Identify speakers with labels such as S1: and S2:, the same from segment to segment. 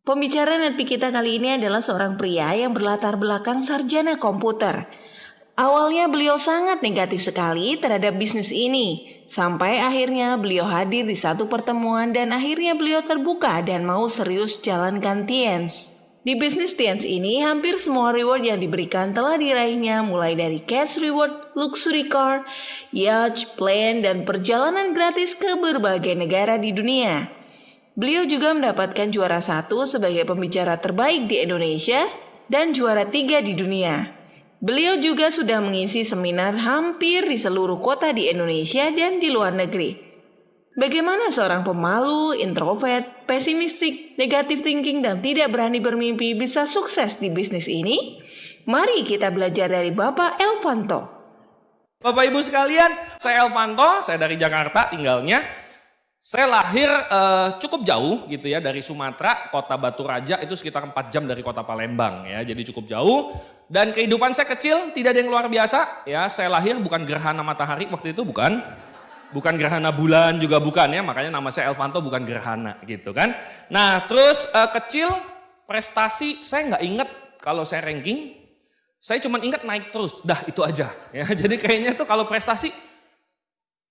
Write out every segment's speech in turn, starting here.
S1: Pembicara Netpi kita kali ini adalah seorang pria yang berlatar belakang sarjana komputer. Awalnya beliau sangat negatif sekali terhadap bisnis ini, sampai akhirnya beliau hadir di satu pertemuan dan akhirnya beliau terbuka dan mau serius jalankan Tiens. Di bisnis Tiens ini, hampir semua reward yang diberikan telah diraihnya, mulai dari cash reward, luxury car, yacht, plane, dan perjalanan gratis ke berbagai negara di dunia. Beliau juga mendapatkan juara 1 sebagai pembicara terbaik di Indonesia dan juara 3 di dunia. Beliau juga sudah mengisi seminar hampir di seluruh kota di Indonesia dan di luar negeri. Bagaimana seorang pemalu, introvert, pesimistik, negative thinking, dan tidak berani bermimpi bisa sukses di bisnis ini? Mari kita belajar dari Bapak Elvanto.
S2: Bapak Ibu sekalian, saya Elvanto, saya dari Jakarta tinggalnya. Saya lahir cukup jauh gitu ya, dari Sumatera, kota Batu Raja itu sekitar 4 jam dari kota Palembang ya, jadi cukup jauh. Dan kehidupan saya kecil tidak ada yang luar biasa ya, saya lahir bukan gerhana matahari waktu itu, bukan gerhana bulan juga bukan ya, makanya nama saya Elvanto bukan gerhana gitu kan. Nah terus kecil prestasi saya nggak inget kalau saya ranking, saya cuma inget naik terus, dah itu aja ya. Jadi kayaknya tuh kalau prestasi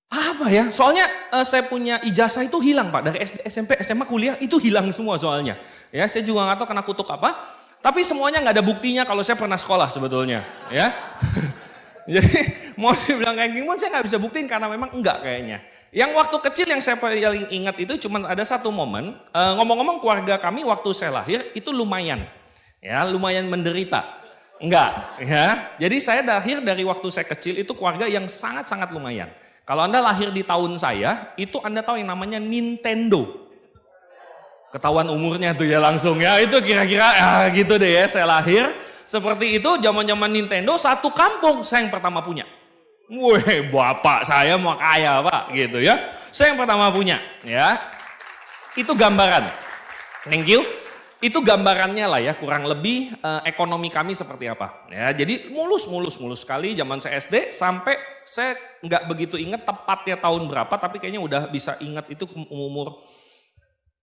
S2: apa ya, soalnya saya punya ijazah itu hilang Pak, dari SD, SMP, SMA, kuliah itu hilang semua soalnya. Ya saya juga nggak tahu kena kutuk apa, tapi semuanya nggak ada buktinya kalau saya pernah sekolah sebetulnya ya. Jadi mau dibilang ranking pun saya nggak bisa buktiin karena memang enggak kayaknya. Yang waktu kecil yang saya paling ingat itu cuma ada satu momen, ngomong-ngomong keluarga kami waktu saya lahir itu lumayan menderita. Enggak ya, jadi saya lahir dari waktu saya kecil itu keluarga yang sangat-sangat lumayan. Kalau Anda lahir di tahun saya, itu Anda tahu yang namanya Nintendo. Ketahuan umurnya tuh ya langsung ya, itu kira-kira gitu deh ya, saya lahir seperti itu, zaman-zaman Nintendo, satu kampung saya yang pertama punya. Wih, bapak saya mau kaya Pak, gitu ya. Saya yang pertama punya, ya. Itu gambaran. Thank you. Itu gambarannya lah ya, kurang lebih ekonomi kami seperti apa. Ya, jadi mulus sekali zaman saya SD sampai saya nggak begitu ingat tepatnya tahun berapa, tapi kayaknya udah bisa ingat itu umur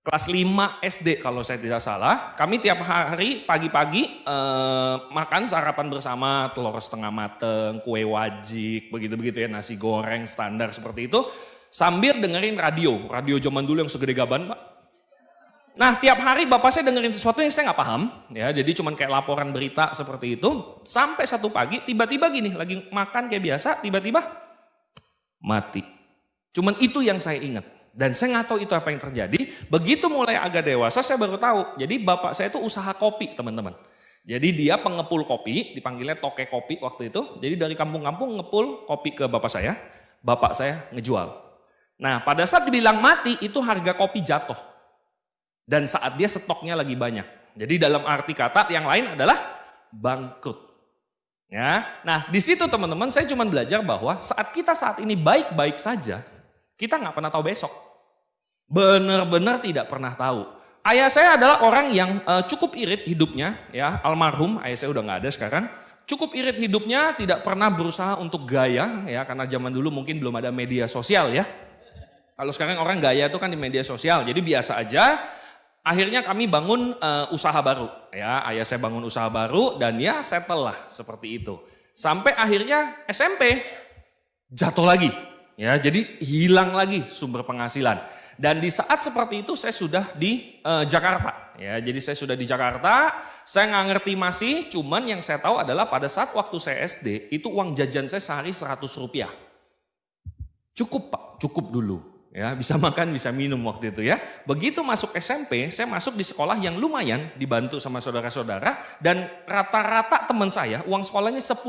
S2: kelas 5 SD kalau saya tidak salah. Kami tiap hari pagi-pagi makan sarapan bersama, telur setengah mateng, kue wajik, begitu-begitu ya, nasi goreng standar seperti itu. Sambil dengerin radio zaman dulu yang segede gaban Pak. Nah tiap hari bapak saya dengerin sesuatu yang saya nggak paham, ya jadi cuman kayak laporan berita seperti itu. Sampai satu pagi tiba-tiba gini, lagi makan kayak biasa, tiba-tiba mati. Cuman itu yang saya ingat. Dan saya nggak tahu itu apa yang terjadi. Begitu mulai agak dewasa saya baru tahu. Jadi bapak saya itu usaha kopi teman-teman. Jadi dia pengepul kopi, dipanggilnya toke kopi waktu itu. Jadi dari kampung-kampung ngepul kopi ke bapak saya ngejual. Nah pada saat dibilang mati itu harga kopi jatuh. Dan saat dia stoknya lagi banyak. Jadi dalam arti kata yang lain adalah bangkrut. Ya, nah di situ teman-teman saya cuma belajar bahwa saat kita saat ini baik-baik saja, kita nggak pernah tahu besok. Benar-benar tidak pernah tahu. Ayah saya adalah orang yang cukup irit hidupnya, ya almarhum. Ayah saya udah nggak ada sekarang. Cukup irit hidupnya, tidak pernah berusaha untuk gaya, ya karena zaman dulu mungkin belum ada media sosial ya. Kalau sekarang orang gaya itu kan di media sosial, jadi biasa aja. Akhirnya kami bangun usaha baru, ya ayah saya bangun usaha baru dan ya settle lah seperti itu. Sampai akhirnya SMP jatuh lagi, ya jadi hilang lagi sumber penghasilan. Dan di saat seperti itu saya sudah di Jakarta, ya jadi saya sudah di Jakarta. Saya nggak ngerti masih, cuman yang saya tahu adalah pada saat waktu saya SD itu uang jajan saya sehari 100 rupiah. Cukup Pak, cukup dulu. Ya, bisa makan, bisa minum waktu itu ya. Begitu masuk SMP, saya masuk di sekolah yang lumayan, dibantu sama saudara-saudara. Dan rata-rata teman saya, uang sekolahnya 10.000.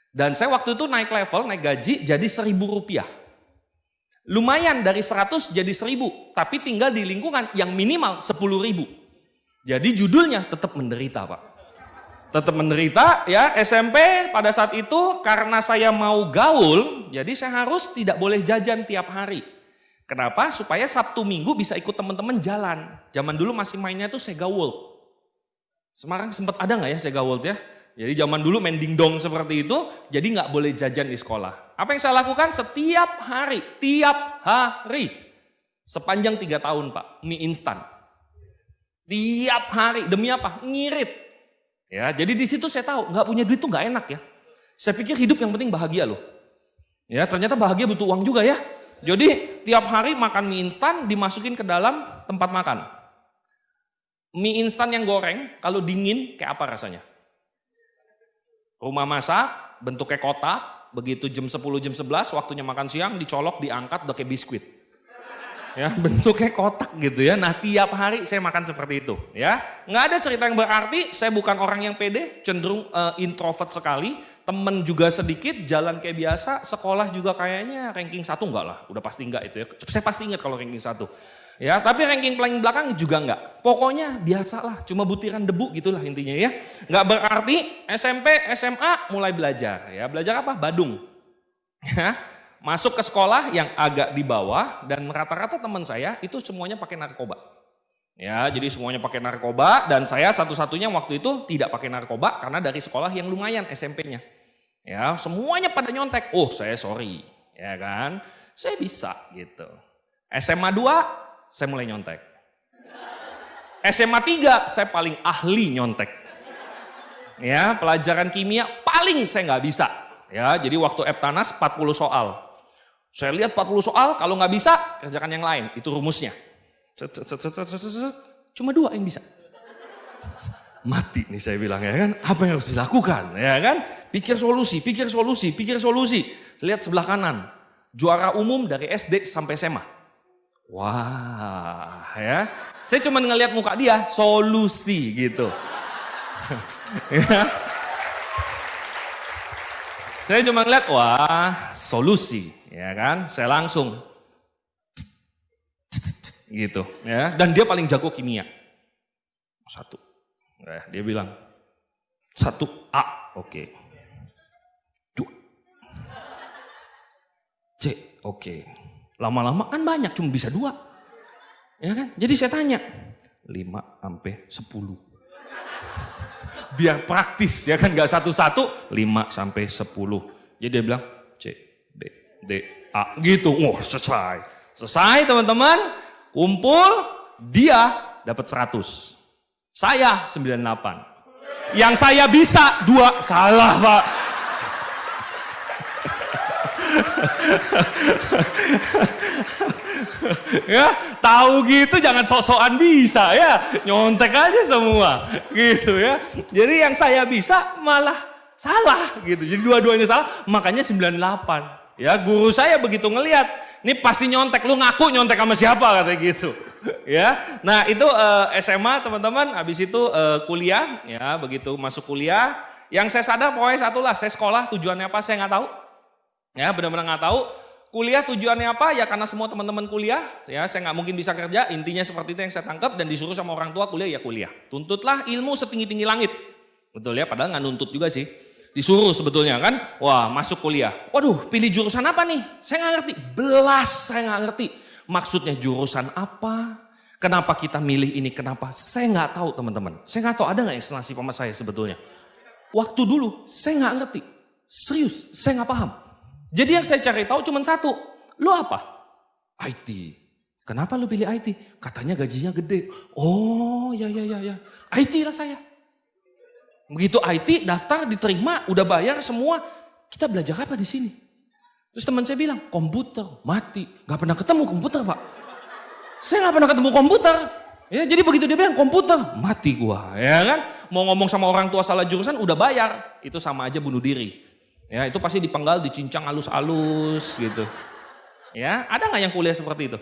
S2: Dan saya waktu itu naik level, naik gaji, jadi 1.000 rupiah. Lumayan dari 100 jadi 1.000, tapi tinggal di lingkungan yang minimal 10.000. Jadi judulnya tetap menderita Pak. Tetap menderita ya. SMP pada saat itu karena saya mau gaul, jadi saya harus tidak boleh jajan tiap hari. Kenapa? Supaya Sabtu Minggu bisa ikut teman-teman jalan. Zaman dulu masih mainnya tuh Sega World. Semarang sempat ada nggak ya Sega World ya? Jadi zaman dulu main dingdong seperti itu, jadi nggak boleh jajan di sekolah. Apa yang saya lakukan? Setiap hari, tiap hari, sepanjang 3 tahun Pak, mie instan. Tiap hari, demi apa? Ngirit. Ya, jadi di situ saya tahu, nggak punya duit tuh nggak enak ya. Saya pikir hidup yang penting bahagia loh. Ya, ternyata bahagia butuh uang juga ya. Jadi tiap hari makan mie instan dimasukin ke dalam tempat makan. Mie instan yang goreng, kalau dingin kayak apa rasanya? Rumah masak, bentuknya kotak, begitu jam 10, jam 11, waktunya makan siang, dicolok, diangkat, udah kayak biskuit. Ya, bentuknya kotak gitu ya. Nah, tiap hari saya makan seperti itu ya. Nggak ada cerita yang berarti, saya bukan orang yang pede, cenderung introvert sekali, temen juga sedikit, jalan kayak biasa, sekolah juga kayaknya ranking 1 enggak lah, udah pasti enggak itu ya. Saya pasti ingat kalau ranking 1. Ya, tapi ranking paling belakang juga enggak. Pokoknya biasalah, cuma butiran debu gitulah intinya ya. Nggak berarti SMP, SMA mulai belajar ya. Belajar apa? Badung. Ya. Masuk ke sekolah yang agak di bawah dan rata-rata teman saya itu semuanya pakai narkoba. Ya, jadi semuanya pakai narkoba dan saya satu-satunya waktu itu tidak pakai narkoba karena dari sekolah yang lumayan SMP-nya. Ya, semuanya pada nyontek. Oh, saya sorry. Ya kan? Saya bisa gitu. SMA 2 saya mulai nyontek. SMA 3 saya paling ahli nyontek. Ya, pelajaran kimia paling saya nggak bisa. Ya, jadi waktu Eptanas 40 soal. Saya lihat 40 soal, kalau nggak bisa, kerjakan yang lain. Itu rumusnya. Cuma 2 yang bisa. Mati nih saya bilang ya kan. Apa yang harus dilakukan ya kan. Pikir solusi, pikir solusi, pikir solusi. Lihat sebelah kanan. Juara umum dari SD sampai SMA. Wah ya. Saya cuma ngelihat muka dia, solusi gitu. Ya. Saya cuma ngeliat, wah solusi, ya kan? Saya langsung gitu, ya. Dan dia paling jago kimia. 1, ya, dia bilang 1A, oke. 2, C, oke. Lama-lama kan banyak, cuma bisa 2, ya kan? Jadi saya tanya, 5 sampai 10. Biar praktis ya kan, gak satu-satu, 5 sampai 10. Jadi dia bilang C, B, D, A gitu. Wah, selesai. Selesai teman-teman, kumpul, dia dapat 100. Saya 98. Yang saya bisa 2, salah Pak. Ya, tahu gitu jangan sok-sokan bisa ya, nyontek aja semua gitu ya. Jadi yang saya bisa malah salah gitu. Jadi dua-duanya salah, makanya 98. Ya, guru saya begitu ngelihat, ini pasti nyontek, lu ngaku nyontek sama siapa katanya gitu. Ya. Nah, itu SMA teman-teman, habis itu kuliah ya, begitu masuk kuliah, yang saya sadar pokoknya satulah, saya sekolah tujuannya apa saya nggak tahu. Ya, benar-benar nggak tahu. Kuliah tujuannya apa? Ya karena semua teman-teman kuliah, ya saya nggak mungkin bisa kerja, intinya seperti itu yang saya tangkap dan disuruh sama orang tua kuliah ya kuliah. Tuntutlah ilmu setinggi-tinggi langit. Betul ya, padahal nggak nuntut juga sih. Disuruh sebetulnya kan, wah masuk kuliah. Waduh, pilih jurusan apa nih? Saya nggak ngerti, saya nggak ngerti. Maksudnya jurusan apa? Kenapa kita milih ini, kenapa? Saya nggak tahu teman-teman. Saya nggak tahu ada nggak eksplanasi sama saya sebetulnya. Waktu dulu saya nggak ngerti, serius saya nggak paham. Jadi yang saya cari tahu cuma satu, lu apa? IT. Kenapa lu pilih IT? Katanya gajinya gede. Oh ya. IT lah saya. Begitu IT daftar diterima, udah bayar semua. Kita belajar apa di sini? Terus teman saya bilang komputer, mati. Gak pernah ketemu komputer Pak. Saya gak pernah ketemu komputer. Ya jadi begitu dia bilang komputer, mati gua. Ya kan? Mau ngomong sama orang tua salah jurusan udah bayar, itu sama aja bunuh diri. Ya itu pasti dipenggal, dicincang halus-halus gitu. Ya ada nggak yang kuliah seperti itu?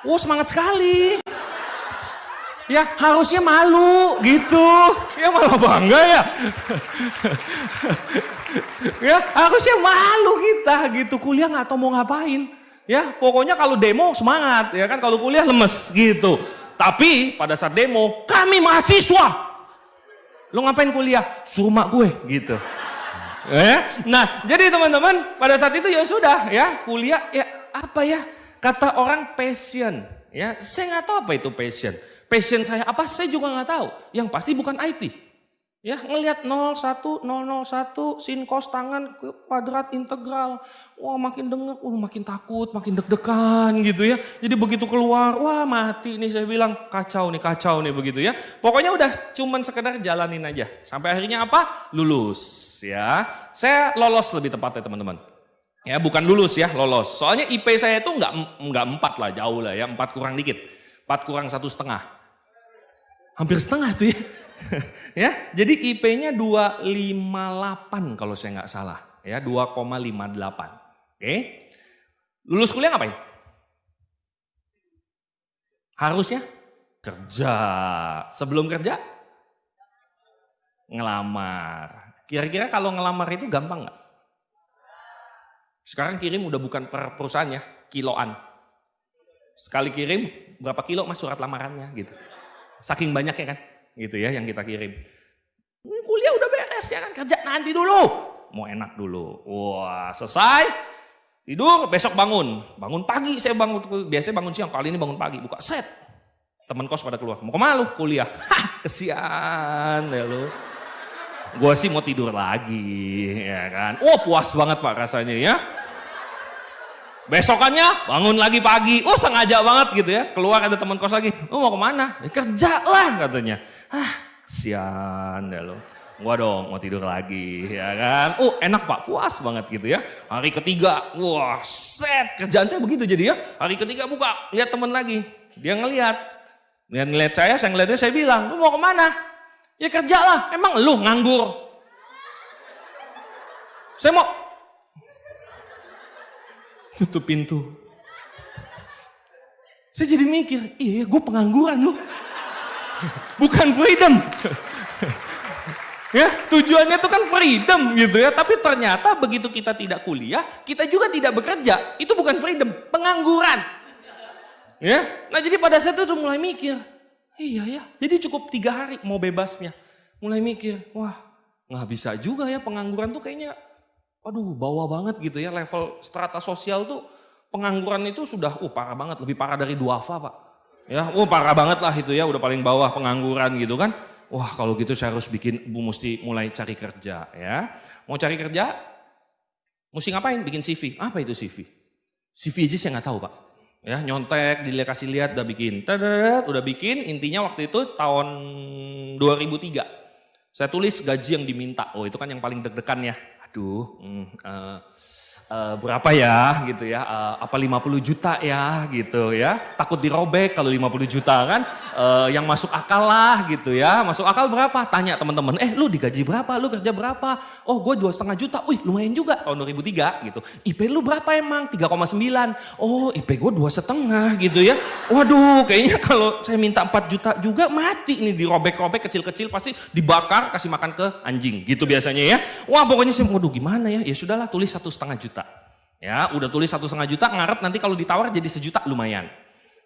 S2: Oh semangat sekali. Ya harusnya malu gitu. Ya malah bangga ya. Ya harusnya malu kita gitu. Kuliah nggak tahu mau ngapain. Ya pokoknya kalau demo semangat. Ya kan kalau kuliah lemes gitu. Tapi pada saat demo kami mahasiswa. Lo ngapain kuliah? Suruh mak gue gitu. Nah, jadi teman-teman pada saat itu ya sudah ya kuliah ya apa ya kata orang passion ya saya nggak tahu apa itu passion saya apa saya juga nggak tahu yang pasti bukan IT Ya, ngelihat 0,1 sin cos tangan kuadrat integral. Wah, makin denger, makin takut, makin deg-degan gitu ya. Jadi begitu keluar, wah mati nih, saya bilang kacau nih begitu ya. Pokoknya udah cuman sekedar jalanin aja. Sampai akhirnya apa? Lulus ya. Saya lolos lebih tepatnya teman-teman. Ya, bukan lulus ya, lolos. Soalnya IP saya itu enggak 4 lah, jauh lah ya, 4 kurang dikit. 4 kurang 1,5. Hampir setengah tuh ya. Ya, jadi IP-nya 258 kalau saya nggak salah, ya 2,58. Oke, lulus kuliah ngapain? Harusnya kerja. Sebelum kerja, ngelamar. Kira-kira kalau ngelamar itu gampang nggak? Sekarang kirim udah bukan per perusahaan ya, kiloan. Sekali kirim berapa kilo mas surat lamarannya gitu. Saking banyaknya kan. Gitu ya yang kita kirim. Kuliah udah beres ya kan, kerja nanti dulu. Mau enak dulu. Wah, selesai. Tidur, besok bangun. Bangun pagi saya bangun, biasanya bangun siang, kali ini bangun pagi. Buka set. Teman kos pada keluar. Mau kemana lu? Kuliah. Hah, kesian ya lu. Gua sih mau tidur lagi ya kan. Oh, puas banget Pak rasanya ya. Besokannya bangun lagi pagi, sengaja banget gitu ya, keluar ada teman kos lagi, mau kemana? Ya, kerja lah katanya. Kesian ya lo, gua dong mau tidur lagi ya kan. Enak Pak, puas banget gitu ya. Hari ketiga, wah set, kerjaan saya begitu jadi ya. Hari ketiga buka, lihat teman lagi, dia ngelihat saya ngeliatnya, saya bilang, lu mau kemana? Ya kerja lah, emang lu nganggur? Saya mau tutup pintu. Saya jadi mikir, iya gue pengangguran loh. Bukan freedom. Ya, tujuannya itu kan freedom gitu ya. Tapi ternyata begitu kita tidak kuliah, kita juga tidak bekerja. Itu bukan freedom, pengangguran. Ya, nah jadi pada saat itu udah mulai mikir, iya ya, jadi cukup 3 hari mau bebasnya. Mulai mikir, wah nggak bisa juga ya pengangguran tuh kayaknya bawah banget gitu ya, level strata sosial tuh pengangguran itu sudah parah banget, lebih parah dari duafa Pak. Ya, parah banget lah itu ya, udah paling bawah pengangguran gitu kan. Wah kalau gitu saya harus mesti mulai cari kerja ya. Mau cari kerja, mesti ngapain? Bikin CV. Apa itu CV? CV aja saya nggak tahu Pak. Ya nyontek, kasih lihat, udah bikin. Udah bikin, intinya waktu itu tahun 2003. Saya tulis gaji yang diminta, itu kan yang paling deg-degan ya. Berapa ya gitu ya, apa 50 juta ya gitu ya, takut dirobek kalau 50 juta kan, yang masuk akal lah gitu ya. Masuk akal berapa? Tanya teman-teman, lu digaji berapa, lu kerja berapa? Oh gue 2,5 juta, wih lumayan juga tahun 2003 gitu. IP lu berapa emang? 3,9. Oh IP gue 2,5 gitu ya. Waduh kayaknya kalau saya minta 4 juta juga mati nih, dirobek-robek kecil-kecil pasti dibakar kasih makan ke anjing gitu biasanya ya. Wah pokoknya saya waduh gimana ya, ya sudahlah tulis 1,5 juta. Ya, udah tulis 1,5 juta, ngarep nanti kalau ditawar jadi 1 juta lumayan.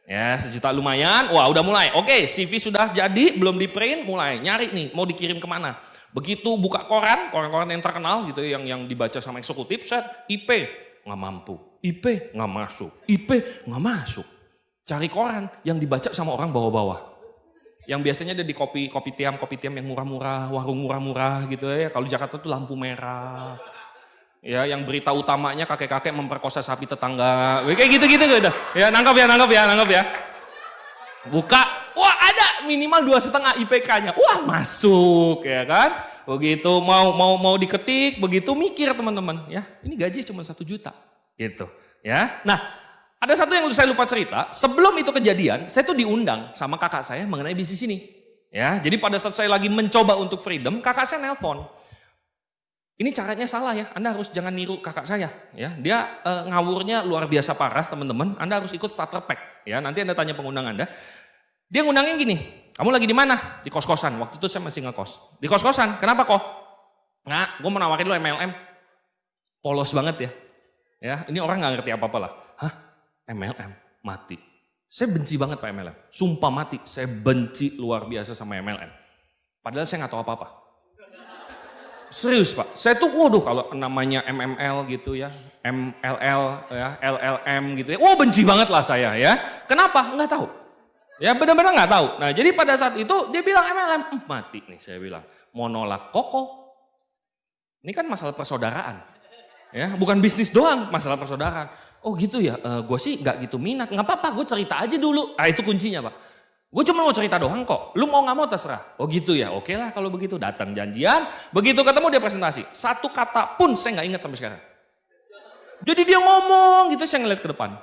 S2: Ya, 1 juta lumayan, wah udah mulai. Oke, CV sudah jadi, belum di print, mulai nyari nih, mau dikirim kemana. Begitu buka koran yang terkenal gitu, yang dibaca sama eksekutif, set, IP, nggak mampu. IP, nggak masuk. IP, nggak masuk. Cari koran yang dibaca sama orang bawah-bawah. Yang biasanya ada di kopi tiam yang murah-murah, warung murah-murah gitu ya. Kalau Jakarta tuh lampu merah. Ya, yang berita utamanya kakek-kakek memperkosa sapi tetangga. Kayak gitu-gitu udah. Ya, nangkep ya. Buka, wah ada minimal 2,5 IPK-nya. Wah, masuk ya kan. Begitu mau diketik, begitu mikir teman-teman, ya. Ini gaji cuma 1 juta gitu, ya. Nah, ada satu yang saya lupa cerita, sebelum itu kejadian, saya tuh diundang sama kakak saya mengenai bisnis ini. Ya, jadi pada saat saya lagi mencoba untuk freedom, kakak saya nelpon. Ini caranya salah ya, Anda harus jangan niru kakak saya. Ya, dia ngawurnya luar biasa parah teman-teman. Anda harus ikut starter pack. Ya, nanti Anda tanya pengundang Anda. Dia ngundangnya gini, kamu lagi di mana? Di kos-kosan. Waktu itu saya masih ngekos. Di kos-kosan, kenapa kok? Nah, gue mau nawarin lo MLM. Polos banget ya. Ya, ini orang nggak ngerti apa-apa lah. Hah? MLM? Mati. Saya benci banget Pak MLM. Sumpah mati, saya benci luar biasa sama MLM. Padahal saya nggak tahu apa-apa. Serius Pak, saya tuh waduh kalau namanya MML gitu ya, MLL ya, LLM gitu ya, benci banget lah saya ya. Kenapa? Nggak tahu. Ya benar-benar nggak tahu. Nah jadi pada saat itu dia bilang MLM, mati nih saya bilang. Mau nolak koko. Ini kan masalah persaudaraan. Ya, bukan bisnis doang, masalah persaudaraan. Oh gitu ya, gue sih nggak gitu minat. Nggak apa-apa, gue cerita aja dulu. Ah itu kuncinya Pak. Gue cuma mau cerita doang kok. Lu mau nggak mau terserah. Oh gitu ya, oke lah kalau begitu. Datang janjian, begitu ketemu dia presentasi. Satu kata pun saya nggak ingat sampai sekarang. Jadi dia ngomong gitu, saya ngeliat ke depan.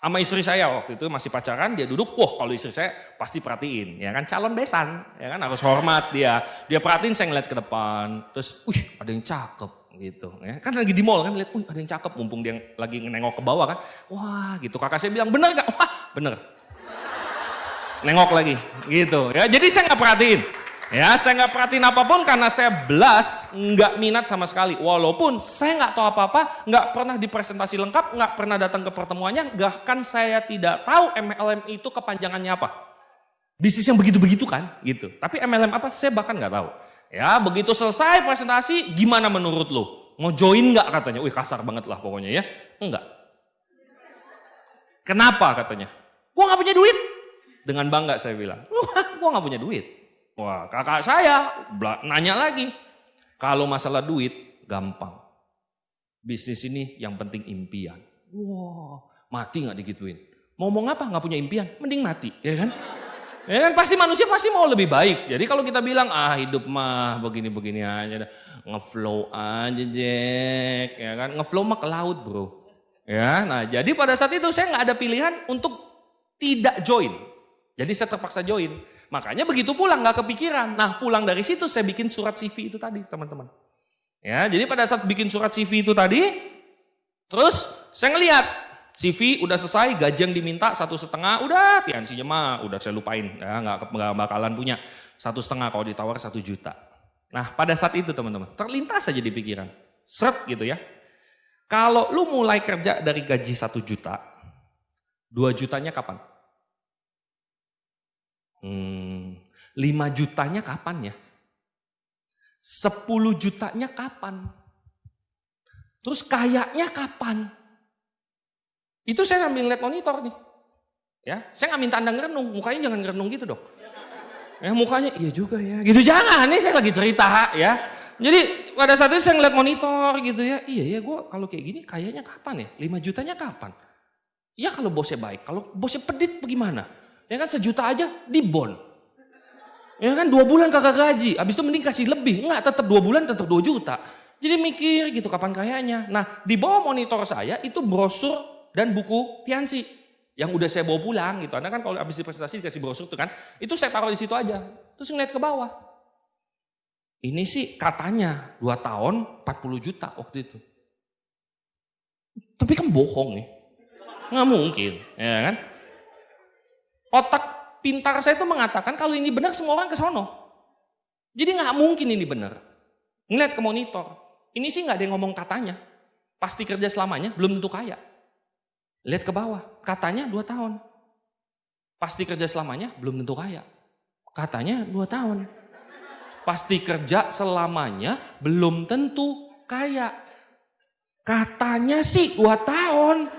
S2: Sama istri saya waktu itu masih pacaran, dia duduk, wah kalau istri saya pasti perhatiin, ya kan calon besan, ya kan harus hormat dia. Dia perhatiin, saya ngeliat ke depan, terus, ada yang cakep gitu. Ya. Kan lagi di mall kan, lihat, ada yang cakep, mumpung dia lagi nengok ke bawah kan, wah gitu. Kakak saya bilang, bener gak? Wah bener. Nengok lagi, gitu. Ya, jadi saya nggak perhatiin. Ya, saya nggak perhatiin apapun karena saya belas nggak minat sama sekali. Walaupun saya nggak tahu apa-apa, nggak pernah dipresentasi lengkap, nggak pernah datang ke pertemuannya, bahkan saya tidak tahu MLM itu kepanjangannya apa. Bisnis yang begitu-begitu kan, gitu. Tapi MLM apa, saya bahkan nggak tahu. Ya, begitu selesai presentasi, gimana menurut lo? Mau join nggak katanya? Wih kasar banget lah pokoknya ya. Enggak. Kenapa katanya? Gua nggak punya duit. Dengan bangga saya bilang, gua nggak punya duit. Wah, kakak saya nanya lagi. Kalau masalah duit, gampang. Bisnis ini yang penting impian. Wah, mati gak digituin. Mau ngomong apa? Gak punya impian, mending mati. Ya kan? Ya kan, pasti manusia pasti mau lebih baik. Jadi kalau kita bilang, hidup mah begini-begini aja. Ngeflow aja, Jack. Ya kan? Ngeflow mah ke laut, bro. Ya, nah jadi pada saat itu saya gak ada pilihan untuk tidak join. Jadi saya terpaksa join. Makanya begitu pulang gak kepikiran. Nah pulang dari situ saya bikin surat CV itu tadi teman-teman. Ya, jadi pada saat bikin surat CV itu tadi, terus saya ngelihat CV udah selesai, gaji yang diminta 1,5, udah tiansinya mah udah saya lupain. Ya, gak bakalan punya 1,5 kalau ditawar 1 juta. Nah pada saat itu teman-teman, terlintas saja di pikiran. Seret gitu ya. Kalau lu mulai kerja dari gaji 1 juta, 2 jutanya kapan? 5 jutanya kapan ya? 10 jutanya kapan? Terus kayaknya kapan? Itu saya sambil ngeliat monitor nih. Ya, saya nggak minta Anda ngerenung, mukanya jangan ngerenung gitu dong. Ya, mukanya iya juga ya. Gitu jangan, nih saya lagi cerita ya. Jadi pada saat itu saya ngeliat monitor gitu ya. Iya ya, gue kalau kayak gini kayaknya kapan ya? 5 jutanya kapan? Ya kalau bosnya baik, kalau bosnya pedit bagaimana? Ya kan 1 juta aja di bond. Ya kan 2 bulan kagak gaji. Habis itu mending kasih lebih. Enggak, tetap 2 bulan tetap 2 juta. Jadi mikir gitu kapan kayaknya. Nah di bawah monitor saya itu brosur dan buku Tiansi. Yang udah saya bawa pulang gitu. Anda kan kalau habis presentasi dikasih brosur tuh kan. Itu saya taruh di situ aja. Terus ngeliat ke bawah. Ini sih katanya 2 tahun 40 juta waktu itu. Tapi kan bohong nih. Nggak mungkin. Ya kan. Otak pintar saya itu mengatakan kalau ini benar semua orang ke sono. Jadi nggak mungkin ini benar. Ngeliat ke monitor. Ini sih nggak ada yang ngomong katanya. Pasti kerja selamanya, belum tentu kaya. Lihat ke bawah, katanya 2 tahun. Pasti kerja selamanya, belum tentu kaya. Katanya 2 tahun. Pasti kerja selamanya, belum tentu kaya. Katanya sih 2 tahun.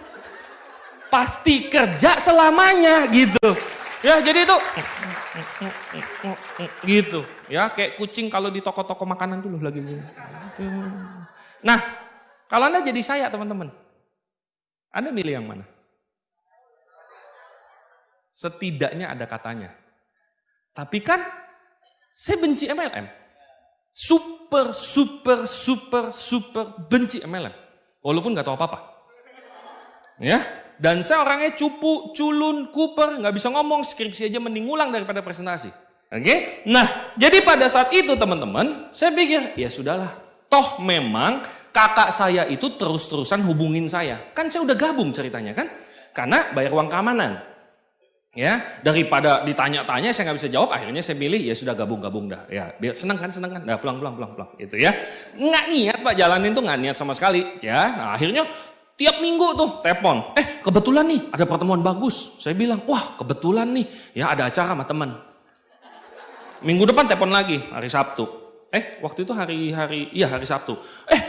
S2: Pasti kerja selamanya gitu. Ya jadi itu gitu. Ya kayak kucing kalau di toko-toko makanan dulu lagi. Nah, kalau Anda jadi saya teman-teman. Anda milih yang mana? Setidaknya ada katanya. Tapi kan saya benci MLM. Super benci MLM. Walaupun gak tahu apa-apa. Ya. Dan saya orangnya cupu, culun, kuper, nggak bisa ngomong, skripsi aja mending ngulang daripada presentasi. Oke? Nah, jadi pada saat itu teman-teman, saya pikir, ya sudahlah. Toh memang kakak saya itu terus-terusan hubungin saya. Kan saya udah gabung ceritanya kan? Karena bayar uang keamanan. Ya, daripada ditanya-tanya saya nggak bisa jawab, akhirnya saya pilih ya sudah gabung-gabung dah. Ya, biar senang kan, dah pulang gitu ya. Nggak niat Pak jalanin tuh nggak niat sama sekali. Ya, nah, akhirnya tiap minggu tuh telepon, kebetulan nih ada pertemuan bagus. Saya bilang, wah kebetulan nih ya ada acara sama teman. Minggu depan telepon lagi, hari Sabtu. Waktu itu hari Sabtu.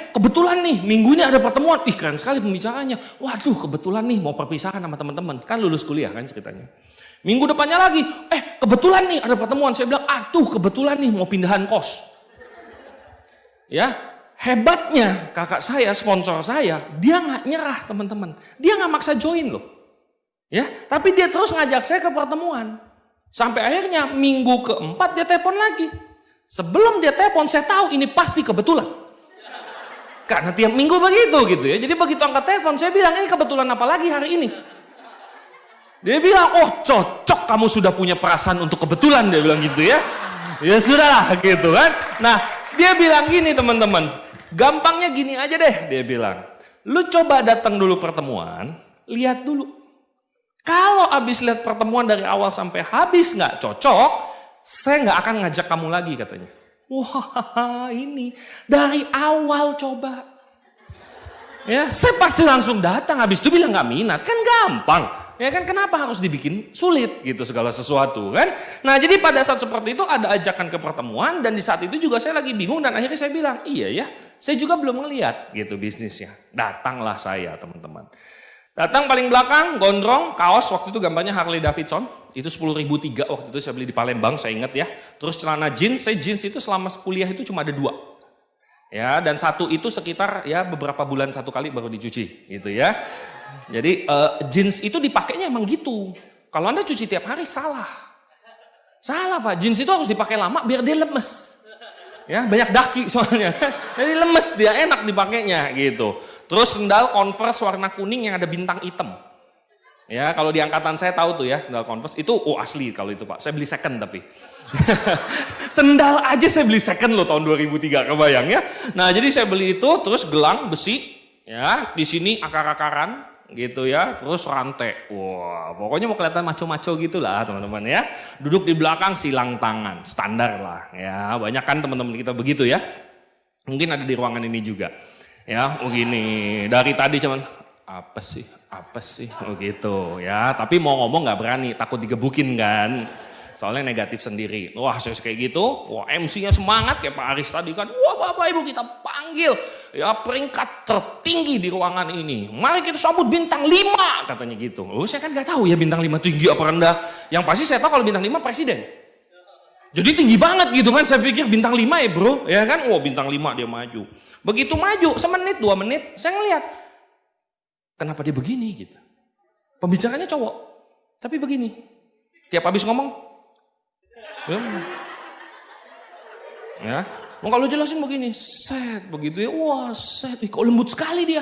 S2: Kebetulan nih minggu ini ada pertemuan. Ih keren sekali pembicaranya. Waduh kebetulan nih mau perpisahan sama teman-teman. Kan lulus kuliah kan ceritanya. Minggu depannya lagi, kebetulan nih ada pertemuan. Saya bilang, aduh kebetulan nih mau pindahan kos. Ya, hebatnya kakak saya, sponsor saya, dia nggak nyerah teman-teman. Dia nggak maksa join loh. Ya, tapi dia terus ngajak saya ke pertemuan. Sampai akhirnya minggu keempat dia telepon lagi. Sebelum dia telepon saya tahu ini pasti kebetulan. Karena tiap minggu begitu gitu ya. Jadi begitu angkat telepon saya bilang ini kebetulan apa lagi hari ini. Dia bilang oh cocok kamu sudah punya perasaan untuk kebetulan dia bilang gitu ya. Ya sudahlah gitu kan. Nah dia bilang gini teman-teman. Gampangnya gini aja deh dia bilang. Lu coba datang dulu pertemuan. Lihat dulu. Kalau habis lihat pertemuan dari awal sampai habis nggak cocok. Saya nggak akan ngajak kamu lagi katanya. Wah ini dari awal coba. Ya saya pasti langsung datang. Habis itu bilang nggak minat. Kan gampang. Ya kan kenapa harus dibikin sulit gitu segala sesuatu kan. Nah jadi pada saat seperti itu ada ajakan ke pertemuan. Dan di saat itu juga saya lagi bingung. Dan akhirnya saya bilang iya ya. Saya juga belum ngeliat gitu bisnisnya. Datanglah saya teman-teman. Datang paling belakang, gondrong, kaos, waktu itu gambarnya Harley Davidson, itu 10.003 waktu itu saya beli di Palembang, saya ingat ya. Terus celana jeans, saya jeans itu selama kuliah itu cuma ada 2. Ya, dan satu itu sekitar ya beberapa bulan satu kali baru dicuci gitu ya. Jadi jeans itu dipakainya emang gitu. Kalau Anda cuci tiap hari salah. Salah Pak, jeans itu harus dipakai lama biar dia lemes. Ya, banyak daki soalnya. Jadi lemes dia enak dipakainya gitu. Terus sendal Converse warna kuning yang ada bintang hitam. Ya, kalau di angkatan saya tahu tuh ya, sendal Converse itu asli kalau itu Pak. Saya beli second tapi. Sendal aja saya beli second loh tahun 2003 kebayang ya. Nah, jadi saya beli itu terus gelang besi ya, di sini akar-akaran gitu ya, terus rantai. Wah, pokoknya mau kelihatan maco-maco gitulah teman-teman ya. Duduk di belakang silang tangan, standar lah ya. Banyak kan teman-teman kita begitu ya. Mungkin ada di ruangan ini juga. Ya, begini. Dari tadi cuman apa sih, gitu ya. Tapi mau ngomong nggak berani, takut digebukin kan. Soalnya negatif sendiri. Wah, saya kayak gitu. Wah, MC-nya semangat kayak Pak Aris tadi kan. Wah, Bapak Ibu kita panggil ya peringkat tertinggi di ruangan ini. Mari kita sambut bintang 5 katanya gitu. Oh, saya kan nggak tahu ya bintang 5 tinggi apa rendah. Yang pasti saya tahu kalau bintang 5 presiden. Jadi tinggi banget gitu kan. Saya pikir bintang 5 ya bro. Ya kan, wah bintang 5 dia maju. Begitu maju, semenit, 2 menit, saya ngeliat. Kenapa dia begini gitu. Pembicaranya cowok. Tapi begini. Tiap habis ngomong. Ya. Mau kalau jelasin begini. Set, begitu ya. Wah set, kok lembut sekali dia.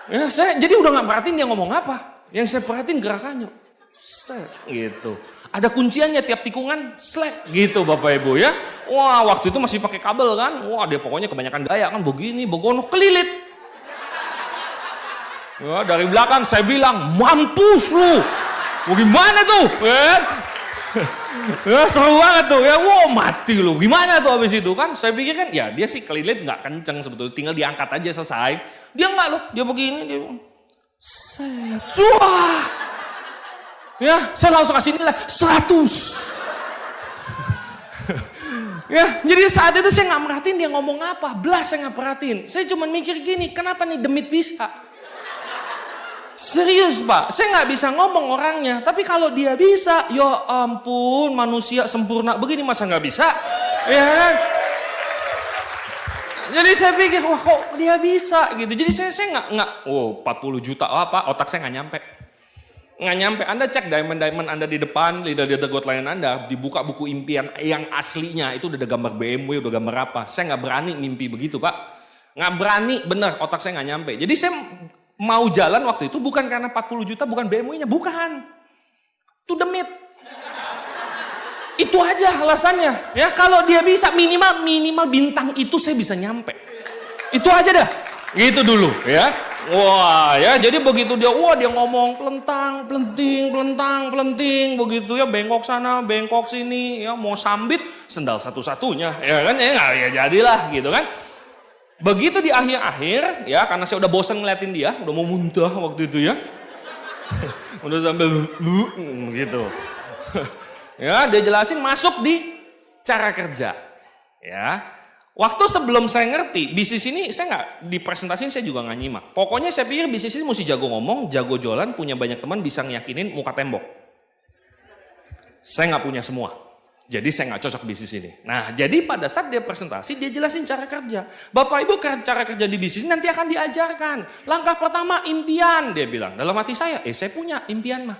S2: Ya, saya jadi udah gak perhatiin dia ngomong apa. Yang saya perhatiin gerakannya. Set, gitu. Ada kunciannya tiap tikungan, slack gitu Bapak Ibu ya. Wah waktu itu masih pakai kabel kan. Wah dia pokoknya kebanyakan gaya kan begini, begono, kelilit. Ya, dari belakang saya bilang, mampus lu. Gimana tuh? Ya, seru banget tuh ya. Wow mati lu. Gimana tuh habis itu kan? Saya pikir kan ya dia sih kelilit nggak kenceng sebetulnya. Tinggal diangkat aja selesai. Dia nggak loh. Dia begini. Dia set. Wah. Ya, saya langsung kasih nilai 100. Ya, jadi saat itu saya nggak merhatiin dia ngomong apa, belas saya nggak perhatiin. Saya cuma mikir gini, kenapa nih demit bisa? Serius Pak, saya nggak bisa ngomong orangnya, tapi kalau dia bisa, ya ampun manusia sempurna begini masa nggak bisa? Ya kan? Jadi saya pikir, wah kok dia bisa gitu. Jadi saya nggak, 40 juta apa? Otak saya nggak nyampe. Nggak nyampe, Anda cek diamond Anda di depan, lidah got lain Anda, dibuka buku impian yang aslinya, itu udah ada gambar BMW, udah gambar apa. Saya nggak berani mimpi begitu Pak. Nggak berani, bener, otak saya nggak nyampe. Jadi saya mau jalan waktu itu bukan karena 40 juta, bukan BMW-nya, bukan. To the meet. Itu aja alasannya. Ya kalau dia bisa minimal bintang itu saya bisa nyampe. Itu aja dah. Gitu dulu ya. Wah ya jadi begitu dia ngomong pelenting begitu ya, bengkok sana bengkok sini ya, mau sambit sendal satu-satunya ya kan ya jadilah gitu kan. Begitu di akhir-akhir ya, karena saya udah bosan ngeliatin dia, udah mau muntah waktu itu ya. Udah sambil gitu. Ya dia jelasin masuk di cara kerja ya. Waktu sebelum saya ngerti, bisnis ini saya nggak dipresentasiin, saya juga nggak nyimak. Pokoknya saya pikir bisnis ini mesti jago ngomong, jago jualan, punya banyak teman, bisa ngeyakinin muka tembok. Saya nggak punya semua. Jadi saya nggak cocok bisnis ini. Nah, jadi pada saat dia presentasi, dia jelasin cara kerja. Bapak Ibu, cara kerja di bisnis nanti akan diajarkan. Langkah pertama, impian. Dia bilang, dalam hati saya punya impian mah.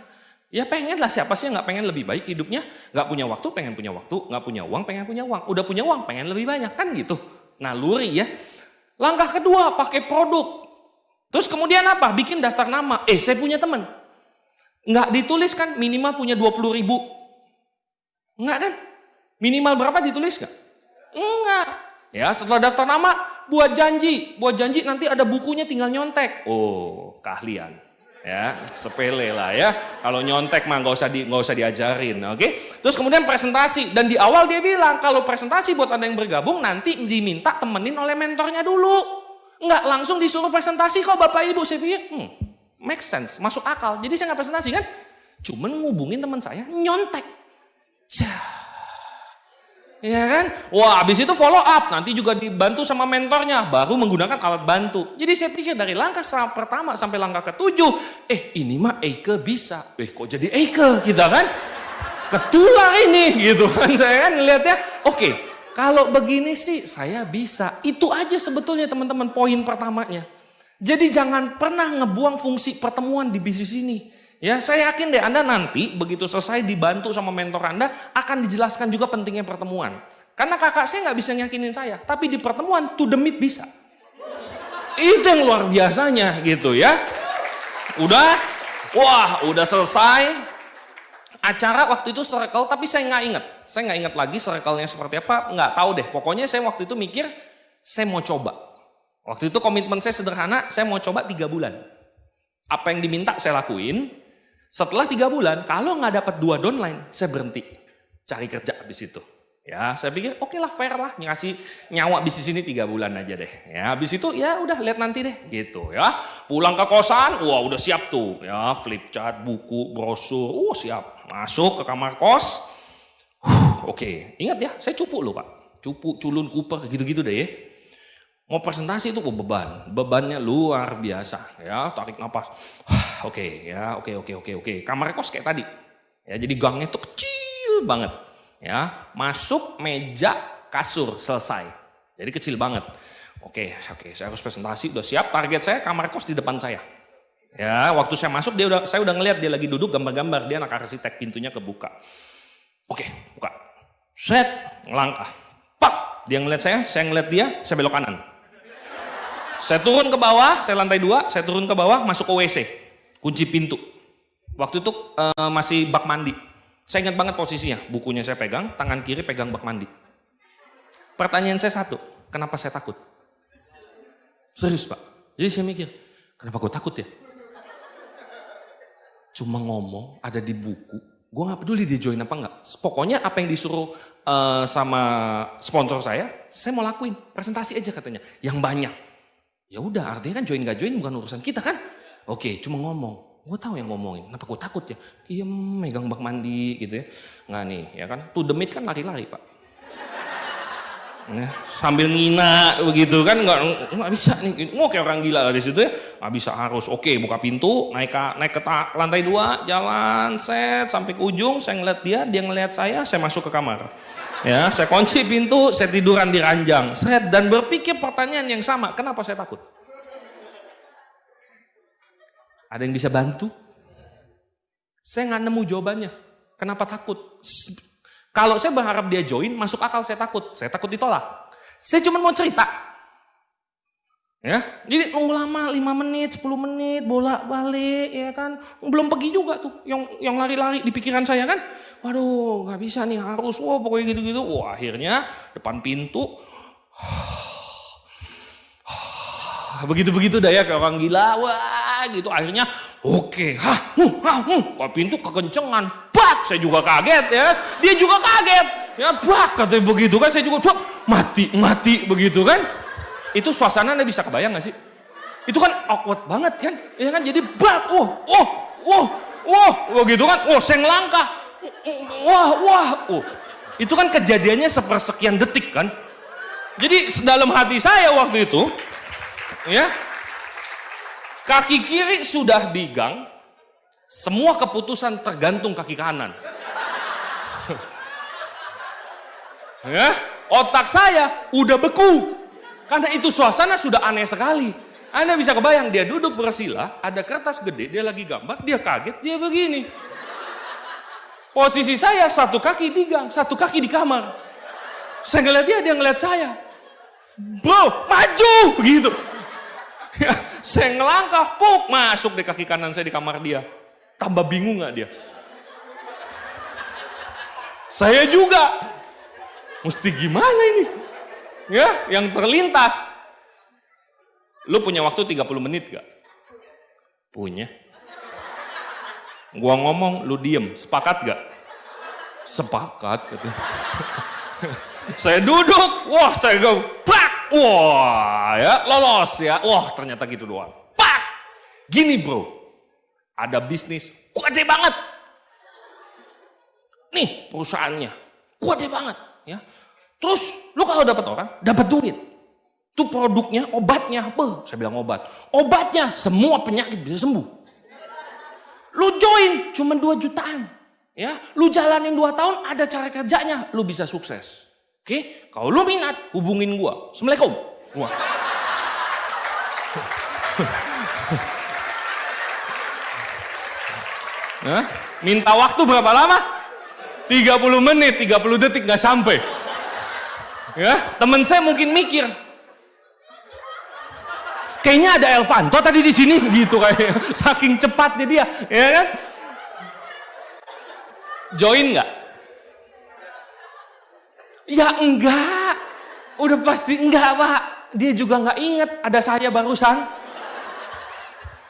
S2: Ya pengen lah, siapa sih yang nggak pengen lebih baik hidupnya? Nggak punya waktu, pengen punya waktu. Nggak punya uang, pengen punya uang. Udah punya uang, pengen lebih banyak. Kan gitu. Naluri ya. Langkah kedua, pakai produk. Terus kemudian apa? Bikin daftar nama. Saya punya teman. Nggak ditulis kan minimal punya 20.000. Enggak kan? Minimal berapa ditulis gak? Enggak. Ya, setelah daftar nama, buat janji. Buat janji nanti ada bukunya tinggal nyontek. Oh, keahlian. Ya, sepele lah ya. Kalau nyontek mah nggak usah diajarin, oke? Terus kemudian presentasi, dan di awal dia bilang kalau presentasi buat Anda yang bergabung nanti diminta temenin oleh mentornya dulu. Enggak langsung disuruh presentasi kok Bapak Ibu. Saya pikir, make sense, masuk akal. Jadi saya nggak presentasi kan? Cuman ngubungin teman saya nyontek. Ya kan? Wah, habis itu follow up, nanti juga dibantu sama mentornya, baru menggunakan alat bantu. Jadi saya pikir dari langkah pertama sampai langkah ke-7, ini mah Eike bisa. Kok jadi Eike kita kan? Ketular ini gitu kan. Saya kan ngeliatnya, oke, kalau begini sih saya bisa. Itu aja sebetulnya teman-teman poin pertamanya. Jadi jangan pernah ngebuang fungsi pertemuan di bisnis ini. Ya, saya yakin deh Anda nanti begitu selesai dibantu sama mentor Anda akan dijelaskan juga pentingnya pertemuan. Karena kakak saya nggak bisa nyakinin saya, tapi di pertemuan to the meet bisa. Itu yang luar biasanya gitu ya. Udah selesai acara waktu itu circle, tapi saya nggak ingat lagi circle-nya seperti apa, nggak tahu deh. Pokoknya saya waktu itu mikir saya mau coba. Waktu itu komitmen saya sederhana, saya mau coba 3 bulan. Apa yang diminta saya lakuin. Setelah 3 bulan, kalau nggak dapat 2 downline, saya berhenti cari kerja habis itu. Ya, saya pikir oke lah, fair lah, ngasih nyawa bisnis ini 3 bulan aja deh. Ya, habis itu ya udah lihat nanti deh, gitu ya. Pulang ke kosan, udah siap tuh, ya flip chart, buku, brosur, siap. Masuk ke kamar kos. Oke, ingat ya, saya cupu loh Pak, cupu, culun, kuper, gitu-gitu deh ya. Mau presentasi itu bebannya luar biasa ya, tarik napas. Oke. Kamar kos kayak tadi. Ya, jadi gangnya tuh kecil banget. Ya, masuk meja, kasur, selesai. Jadi kecil banget. Oke, saya harus presentasi, udah siap. Target saya kamar kos di depan saya. Ya, waktu saya masuk saya udah ngeliat dia lagi duduk gambar-gambar, dia anak arsitek, pintunya kebuka. Oke, buka. Set, ngelangkah. Pak, dia ngeliat saya ngeliat dia, saya belok kanan. Saya turun ke bawah, saya lantai 2, saya turun ke bawah, masuk ke WC, kunci pintu. Waktu itu masih bak mandi. Saya ingat banget posisinya, bukunya saya pegang, tangan kiri pegang bak mandi. Pertanyaan saya satu, kenapa saya takut? Serius Pak, jadi saya mikir, kenapa gue takut ya? Cuma ngomong, ada di buku, gue gak peduli dia join apa enggak. Pokoknya apa yang disuruh sama sponsor saya mau lakuin, presentasi aja katanya, yang banyak. Ya udah, artinya kan join gak join bukan urusan kita kan. Oke, cuma ngomong. Gue tahu yang ngomongin. Kenapa gue takut ya? Iya, megang bak mandi gitu ya. Nggak nih, ya kan. To the meet kan lari-lari Pak. Ya, sambil ngina begitu kan, nggak bisa nih. Kayak orang gila lah di situ ya. Nggak bisa, harus. Oke, buka pintu, naik ke lantai 2, jalan, set sampai ke ujung. Saya ngeliat dia ngeliat saya masuk ke kamar. Ya, saya kunci pintu, saya tiduran di ranjang, dan berpikir pertanyaan yang sama, kenapa saya takut? Ada yang bisa bantu? Saya nggak nemu jawabannya. Kenapa takut? Kalau saya berharap dia join, masuk akal saya takut ditolak. Saya cuma mau cerita. Ya, jadi nunggu lama 5 menit, 10 menit, bolak-balik ya kan. Belum pergi juga tuh yang lari-lari di pikiran saya kan. Waduh, nggak bisa nih, harus pokoknya gitu-gitu. Akhirnya depan pintu begitu-begitu dah ya, kayak orang gila. Gitu akhirnya oke. Kok pintu kekencengan. Bak, saya juga kaget ya. Dia juga kaget. Ya bak, katanya begitu kan, saya juga mati begitu kan. Itu suasana Anda bisa kebayang gak sih? Itu kan awkward banget kan? Ya kan, jadi bak, gitu kan. Saya ngelangkah. Itu kan kejadiannya sepersekian detik kan. Jadi dalam hati saya waktu itu, ya, kaki kiri sudah di gang, semua keputusan tergantung kaki kanan. Ya, otak saya udah beku. Karena itu suasana sudah aneh sekali. Anda bisa kebayang, dia duduk bersila, ada kertas gede, dia lagi gambar, dia kaget, dia begini. Posisi saya satu kaki di gang, satu kaki di kamar. Saya ngeliat dia ngeliat saya. Bro, maju! Gitu. Ya, saya ngelangkah, puk, masuk di kaki kanan saya di kamar dia. Tambah bingung gak dia? Saya juga. Mesti gimana ini? Ya, yang terlintas. Lu punya waktu 30 menit gak? Punya. Gua ngomong, lu diem. Sepakat gak? Sepakat. Gitu. Saya duduk, wah saya go, pak, wah ya lolos ya, wah ternyata gitu doang. Pak, gini bro, ada bisnis gede banget. Nih perusahaannya, gede banget ya. Terus lu kalau dapat orang, dapat duit. Tuh produknya, obatnya, apa? Saya bilang obat. Obatnya semua penyakit bisa sembuh. Lu join cuma 2 jutaan. Ya, lu jalanin 2 tahun ada cara kerjanya, lu bisa sukses. Oke, kalau lu minat hubungin gua. Assalamualaikum. Wah. Hah? Minta waktu berapa lama? 30 menit, 30 detik nggak sampai. Ya, temen saya mungkin mikir, kayaknya ada Elvanto tadi di sini gitu kayak saking cepatnya dia, ya kan? Join nggak? Ya enggak, udah pasti enggak pak. Dia juga nggak inget ada saya barusan.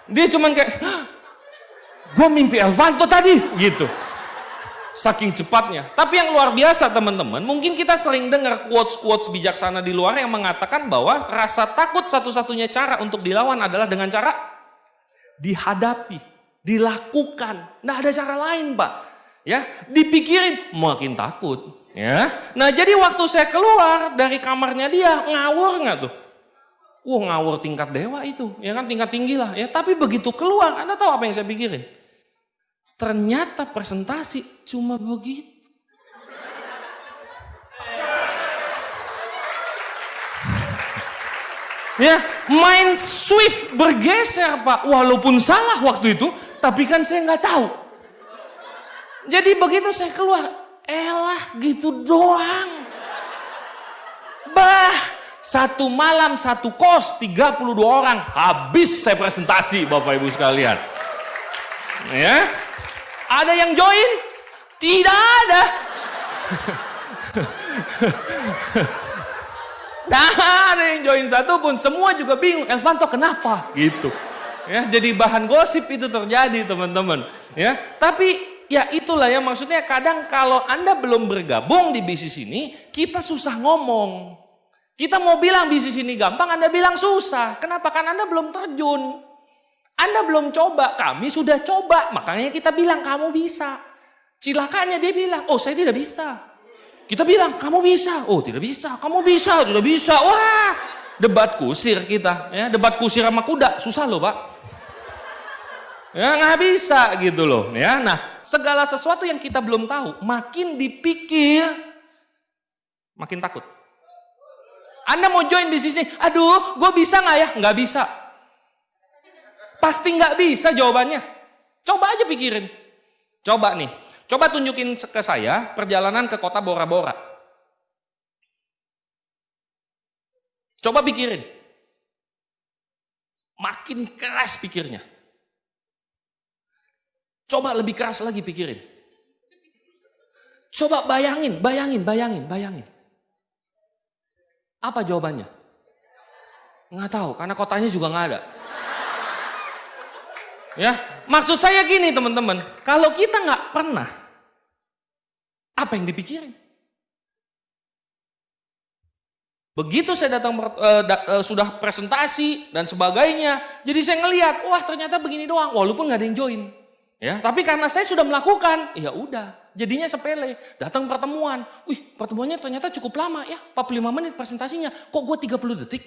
S2: Dia cuman kayak, gue mimpi Elvanto tadi, gitu. Saking cepatnya. Tapi yang luar biasa teman-teman, mungkin kita sering dengar quotes-quotes bijaksana di luar yang mengatakan bahwa rasa takut satu-satunya cara untuk dilawan adalah dengan cara dihadapi, dilakukan. Nggak ada cara lain pak. Ya, dipikirin makin takut. Ya, nah jadi waktu saya keluar dari kamarnya dia ngawur nggak tuh? Wah ngawur tingkat dewa itu, ya kan tingkat tinggi lah. Ya, tapi begitu keluar, Anda tahu apa yang saya pikirin? Ternyata presentasi cuma begitu. Ya, mind shift bergeser pak. Walaupun salah waktu itu, tapi kan saya nggak tahu. Jadi begitu saya keluar, elah gitu doang. Bah, 1 malam 1 kos 32 orang habis saya presentasi Bapak Ibu sekalian. Ya. Ada yang join? Tidak ada. Nah, ada yang join satu pun, semua juga bingung. Elvanto kenapa? Gitu. Ya, jadi bahan gosip itu terjadi teman-teman. Ya, tapi ya itulah ya maksudnya kadang kalau Anda belum bergabung di bisnis ini, kita susah ngomong. Kita mau bilang bisnis ini gampang, Anda bilang susah. Kenapa? Kan Anda belum terjun. Anda belum coba, kami sudah coba. Makanya kita bilang kamu bisa. Cilakanya dia bilang, oh saya tidak bisa. Kita bilang, kamu bisa. Oh tidak bisa, kamu bisa, tidak bisa. Wah, debat kusir kita. Ya, debat kusir sama kuda, susah loh pak. Ya nggak bisa gitu loh. Ya, nah segala sesuatu yang kita belum tahu, makin dipikir, makin takut. Anda mau join bisnis ini, aduh gue bisa nggak ya? Nggak bisa. Pasti nggak bisa jawabannya. Coba aja pikirin. Coba nih, coba tunjukin ke saya perjalanan ke kota Bora Bora. Coba pikirin. Makin keras pikirnya. Coba lebih keras lagi pikirin. Coba bayangin. Apa jawabannya? Nggak tahu, karena kotanya juga nggak ada. Ya, maksud saya gini teman-teman, kalau kita nggak pernah, apa yang dipikirin? Begitu saya datang sudah presentasi dan sebagainya, jadi saya ngelihat, wah ternyata begini doang, walaupun nggak ada yang join. Ya, tapi karena saya sudah melakukan, ya udah, jadinya sepele. Datang pertemuan, wih pertemuannya ternyata cukup lama ya, 45 menit presentasinya, kok gue 30 detik?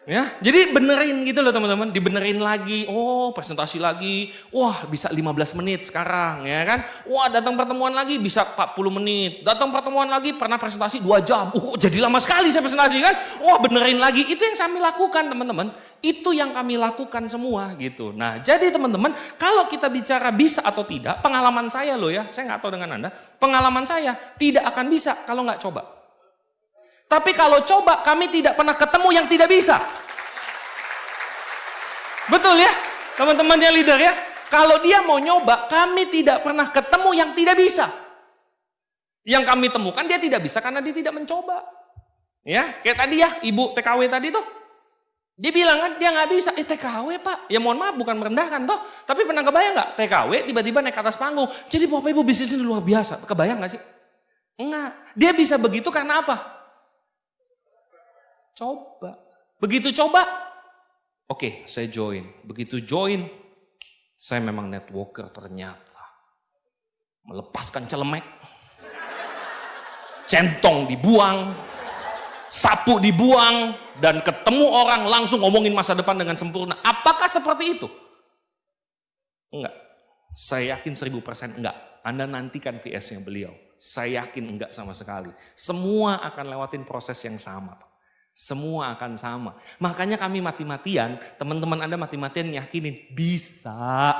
S2: Ya, jadi benerin gitu loh teman-teman, dibenerin lagi, oh presentasi lagi, wah bisa 15 menit sekarang ya kan, wah datang pertemuan lagi bisa 40 menit, datang pertemuan lagi pernah presentasi 2 jam, jadi lama sekali saya presentasi kan, wah benerin lagi, itu yang kami lakukan teman-teman, itu yang kami lakukan semua gitu. Nah jadi teman-teman, kalau kita bicara bisa atau tidak, pengalaman saya loh ya, saya nggak tahu dengan Anda, pengalaman saya tidak akan bisa kalau nggak coba. Tapi kalau coba, kami tidak pernah ketemu yang tidak bisa. Betul ya, teman-teman yang leader ya. Kalau dia mau nyoba, kami tidak pernah ketemu yang tidak bisa. Yang kami temukan dia tidak bisa karena dia tidak mencoba. Ya, kayak tadi ya, ibu TKW tadi tuh. Dia bilang kan, dia nggak bisa. TKW pak, ya mohon maaf bukan merendahkan toh. Tapi pernah kebayang nggak, TKW tiba-tiba naik ke atas panggung. Jadi bapak ibu bisnis ini luar biasa. Kebayang nggak sih? Enggak. Dia bisa begitu karena apa? Coba. Begitu coba, oke, saya join. Begitu join, saya memang networker ternyata. Melepaskan celemek, centong dibuang, sapu dibuang, dan ketemu orang langsung ngomongin masa depan dengan sempurna. Apakah seperti itu? Enggak. Saya yakin 1000% enggak. Anda nantikan VS-nya beliau. Saya yakin enggak sama sekali. Semua akan lewatin proses yang sama, Pak. Semua akan sama. Makanya kami mati-matian, teman-teman Anda mati-matian yakinin bisa.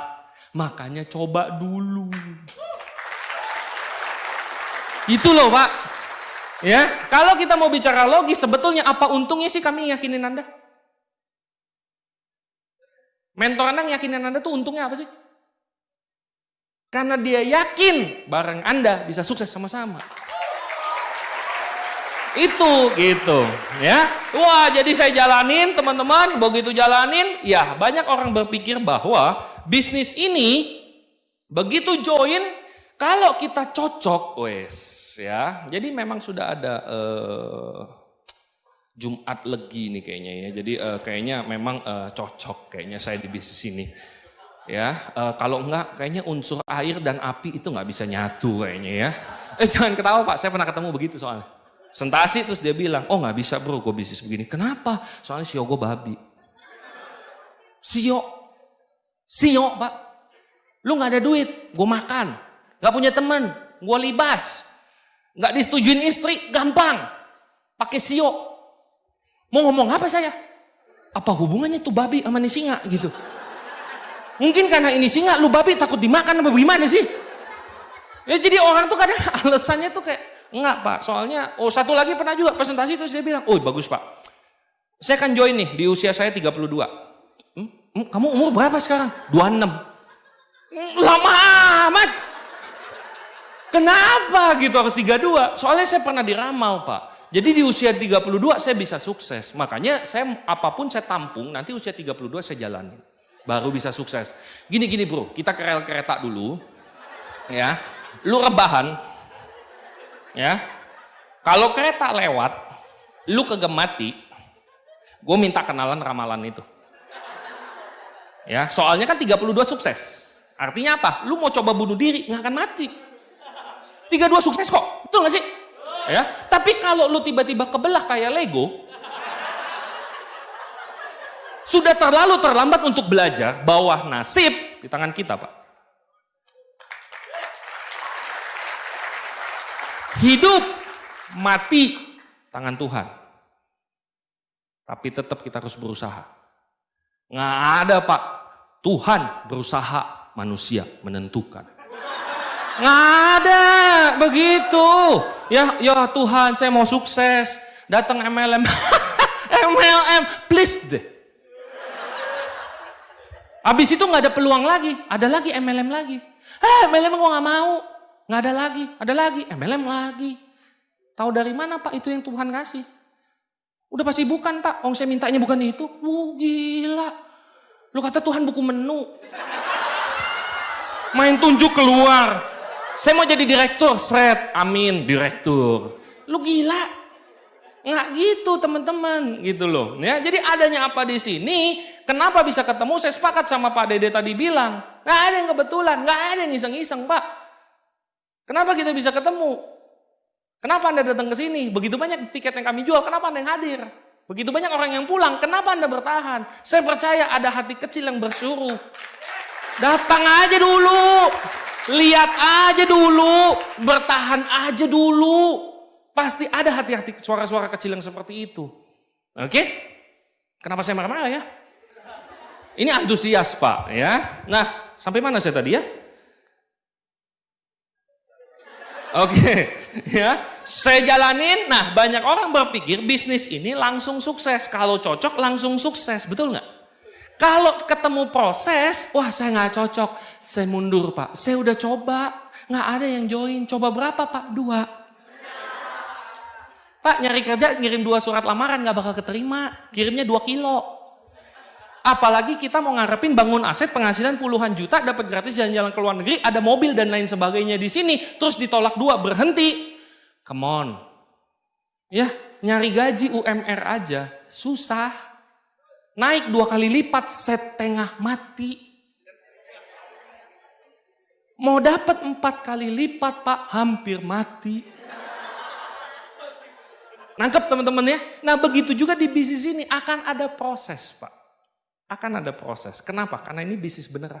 S2: Makanya coba dulu. Itu loh Pak. Ya, kalau kita mau bicara logis, sebetulnya apa untungnya sih kami yakinin Anda? Mentor Anda yakinin Anda tuh untungnya apa sih? Karena dia yakin bareng Anda bisa sukses sama-sama. Itu gitu ya. Wah, jadi saya jalanin teman-teman, begitu jalanin ya banyak orang berpikir bahwa bisnis ini begitu join kalau kita cocok wes ya. Jadi memang sudah ada Jumat Legi nih kayaknya ya. Jadi kayaknya memang cocok kayaknya saya di bisnis ini. Ya, kalau enggak kayaknya unsur air dan api itu nggak bisa nyatu kayaknya ya. Jangan ketawa Pak, saya pernah ketemu begitu soalnya. Sentasi terus dia bilang, oh nggak bisa bro, gue bisnis begini. Kenapa? Soalnya sio gue babi. Sio Pak. Lu nggak ada duit, gue makan. Nggak punya teman, gue libas. Nggak disetujuin istri, gampang. Pakai sio. Mau ngomong apa saya? Apa hubungannya tuh babi sama nih singa gitu? Mungkin karena ini singa, lu babi takut dimakan apa gimana sih? Ya jadi orang tuh kadang alasannya tuh kayak, enggak Pak, soalnya, satu lagi pernah juga presentasi terus dia bilang, bagus Pak, saya kan join nih di usia saya 32. Kamu umur berapa sekarang? 26. Lama amat. Kenapa gitu harus 32? Soalnya saya pernah diramal Pak. Jadi di usia 32 saya bisa sukses. Makanya saya apapun saya tampung, nanti usia 32 saya jalanin. Baru bisa sukses. Gini bro, kita ke rel kereta dulu. Ya, lu rebahan. Ya, kalau kereta lewat, lu kagak mati, gue minta kenalan ramalan itu. Ya, soalnya kan 32 sukses. Artinya apa? Lu mau coba bunuh diri, nggak akan mati. 32 sukses kok, betul nggak sih? Ya, tapi kalau lu tiba-tiba kebelah kayak Lego, sudah terlalu terlambat untuk belajar bahwa nasib di tangan kita, Pak. Hidup, mati, tangan Tuhan. Tapi tetap kita harus berusaha. Nggak ada Pak, Tuhan berusaha, manusia menentukan. Nggak ada, begitu. Ya Tuhan saya mau sukses, datang MLM. MLM, please deh. Habis itu nggak ada peluang lagi, ada lagi MLM lagi. MLM gue nggak mau. Nggak ada lagi, MLM lagi. Tahu dari mana Pak itu yang Tuhan kasih? Udah pasti bukan Pak, saya mintanya bukan itu. Gila. Lu kata Tuhan buku menu. Main tunjuk keluar. Saya mau jadi direktur, amin, direktur. Lu gila. Nggak gitu teman-teman, gitu loh. Ya, jadi adanya apa di sini, kenapa bisa ketemu, saya sepakat sama Pak Dede tadi bilang. Nggak ada yang kebetulan, nggak ada yang iseng-iseng Pak. Kenapa kita bisa ketemu? Kenapa Anda datang ke sini? Begitu banyak tiket yang kami jual, kenapa Anda yang hadir? Begitu banyak orang yang pulang, kenapa Anda bertahan? Saya percaya ada hati kecil yang bersuruh. Datang aja dulu, lihat aja dulu, bertahan aja dulu. Pasti ada hati-hati suara-suara kecil yang seperti itu. Oke? Kenapa saya marah-marah ya? Ini antusias Pak ya. Nah, sampai mana saya tadi ya? Oke, ya. Saya jalanin. Nah, banyak orang berpikir bisnis ini langsung sukses. Kalau cocok langsung sukses, betul nggak? Kalau ketemu proses, wah saya nggak cocok. Saya mundur Pak. Saya udah coba, nggak ada yang join. Coba berapa Pak? 2. Pak nyari kerja ngirim 2 surat lamaran nggak bakal keterima. Kirimnya 2 kilo. Apalagi kita mau ngarepin bangun aset penghasilan puluhan juta, dapat gratis jalan-jalan ke luar negeri, ada mobil dan lain sebagainya di sini, terus ditolak 2, berhenti. Come on. Ya, nyari gaji UMR aja susah. Naik 2 kali lipat, setengah mati. Mau dapat 4 kali lipat Pak, hampir mati. Nangkep teman-teman ya? Nah begitu juga di bisnis ini akan ada proses Pak. Akan ada proses. Kenapa? Karena ini bisnis beneran.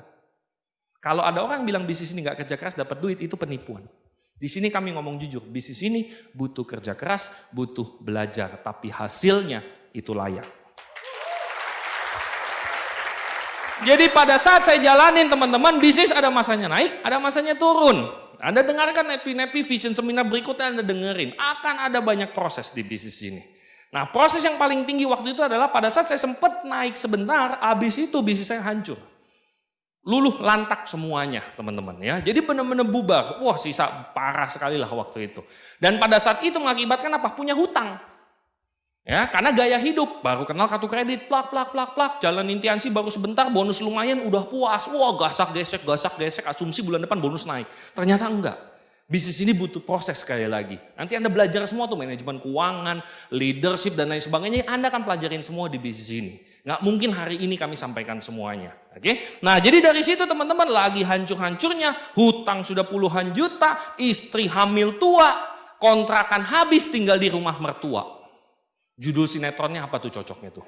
S2: Kalau ada orang bilang bisnis ini gak kerja keras dapat duit, itu penipuan. Di sini kami ngomong jujur, bisnis ini butuh kerja keras, butuh belajar, tapi hasilnya itu layak. Jadi pada saat saya jalanin teman-teman, bisnis ada masanya naik, ada masanya turun. Anda dengarkan Nepi Vision Seminar berikutnya Anda dengerin. Akan ada banyak proses di bisnis ini. Nah proses yang paling tinggi waktu itu adalah pada saat saya sempat naik sebentar, habis itu bisnis saya hancur. Luluh lantak semuanya teman-teman ya. Jadi benar-benar bubar. Wah sisa parah sekali lah waktu itu. Dan pada saat itu mengakibatkan apa? Punya hutang. Ya, karena gaya hidup, baru kenal kartu kredit, plak, jalan intiansi baru sebentar, bonus lumayan udah puas. Wah gasak gesek, asumsi bulan depan bonus naik. Ternyata enggak. Bisnis ini butuh proses sekali lagi. Nanti Anda belajar semua tuh manajemen keuangan, leadership dan lain sebagainya. Anda akan pelajarin semua di bisnis ini. Nggak mungkin hari ini kami sampaikan semuanya. Oke? Nah jadi dari situ teman-teman lagi hancur-hancurnya. Hutang sudah puluhan juta, istri hamil tua, kontrakan habis tinggal di rumah mertua. Judul sinetronnya apa tuh cocoknya tuh?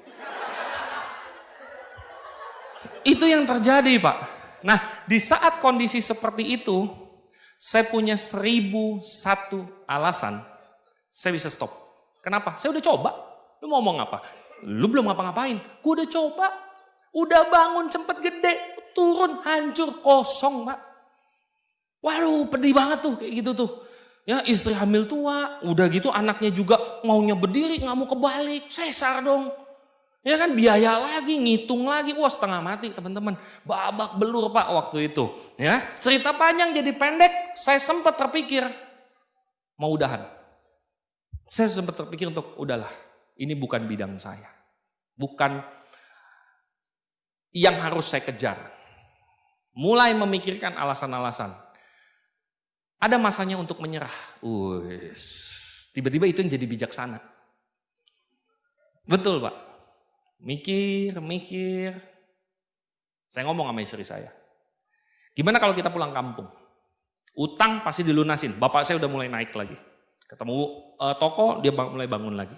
S2: Itu yang terjadi Pak. Nah di saat kondisi seperti itu, saya punya 1001 alasan saya bisa stop. Kenapa? Saya udah coba. Lu mau ngomong apa? Lu belum ngapa-ngapain. Gue udah coba. Udah bangun sempet gede. Turun hancur kosong Pak. Waduh pedih banget tuh kayak gitu tuh. Ya istri hamil tua. Udah gitu anaknya juga maunya berdiri gak mau kebalik. Sesar dong. Ya kan biaya lagi, ngitung lagi, wah setengah mati teman-teman. Babak belur Pak waktu itu. Ya, cerita panjang jadi pendek, saya sempat terpikir mau udahan. Saya sempat terpikir untuk udahlah, ini bukan bidang saya. Bukan yang harus saya kejar. Mulai memikirkan alasan-alasan. Ada masanya untuk menyerah. Tiba-tiba itu yang jadi bijaksana. Betul Pak. Mikir. Saya ngomong sama istri saya. Gimana kalau kita pulang kampung? Utang pasti dilunasin. Bapak saya udah mulai naik lagi. Ketemu toko, dia mulai bangun lagi.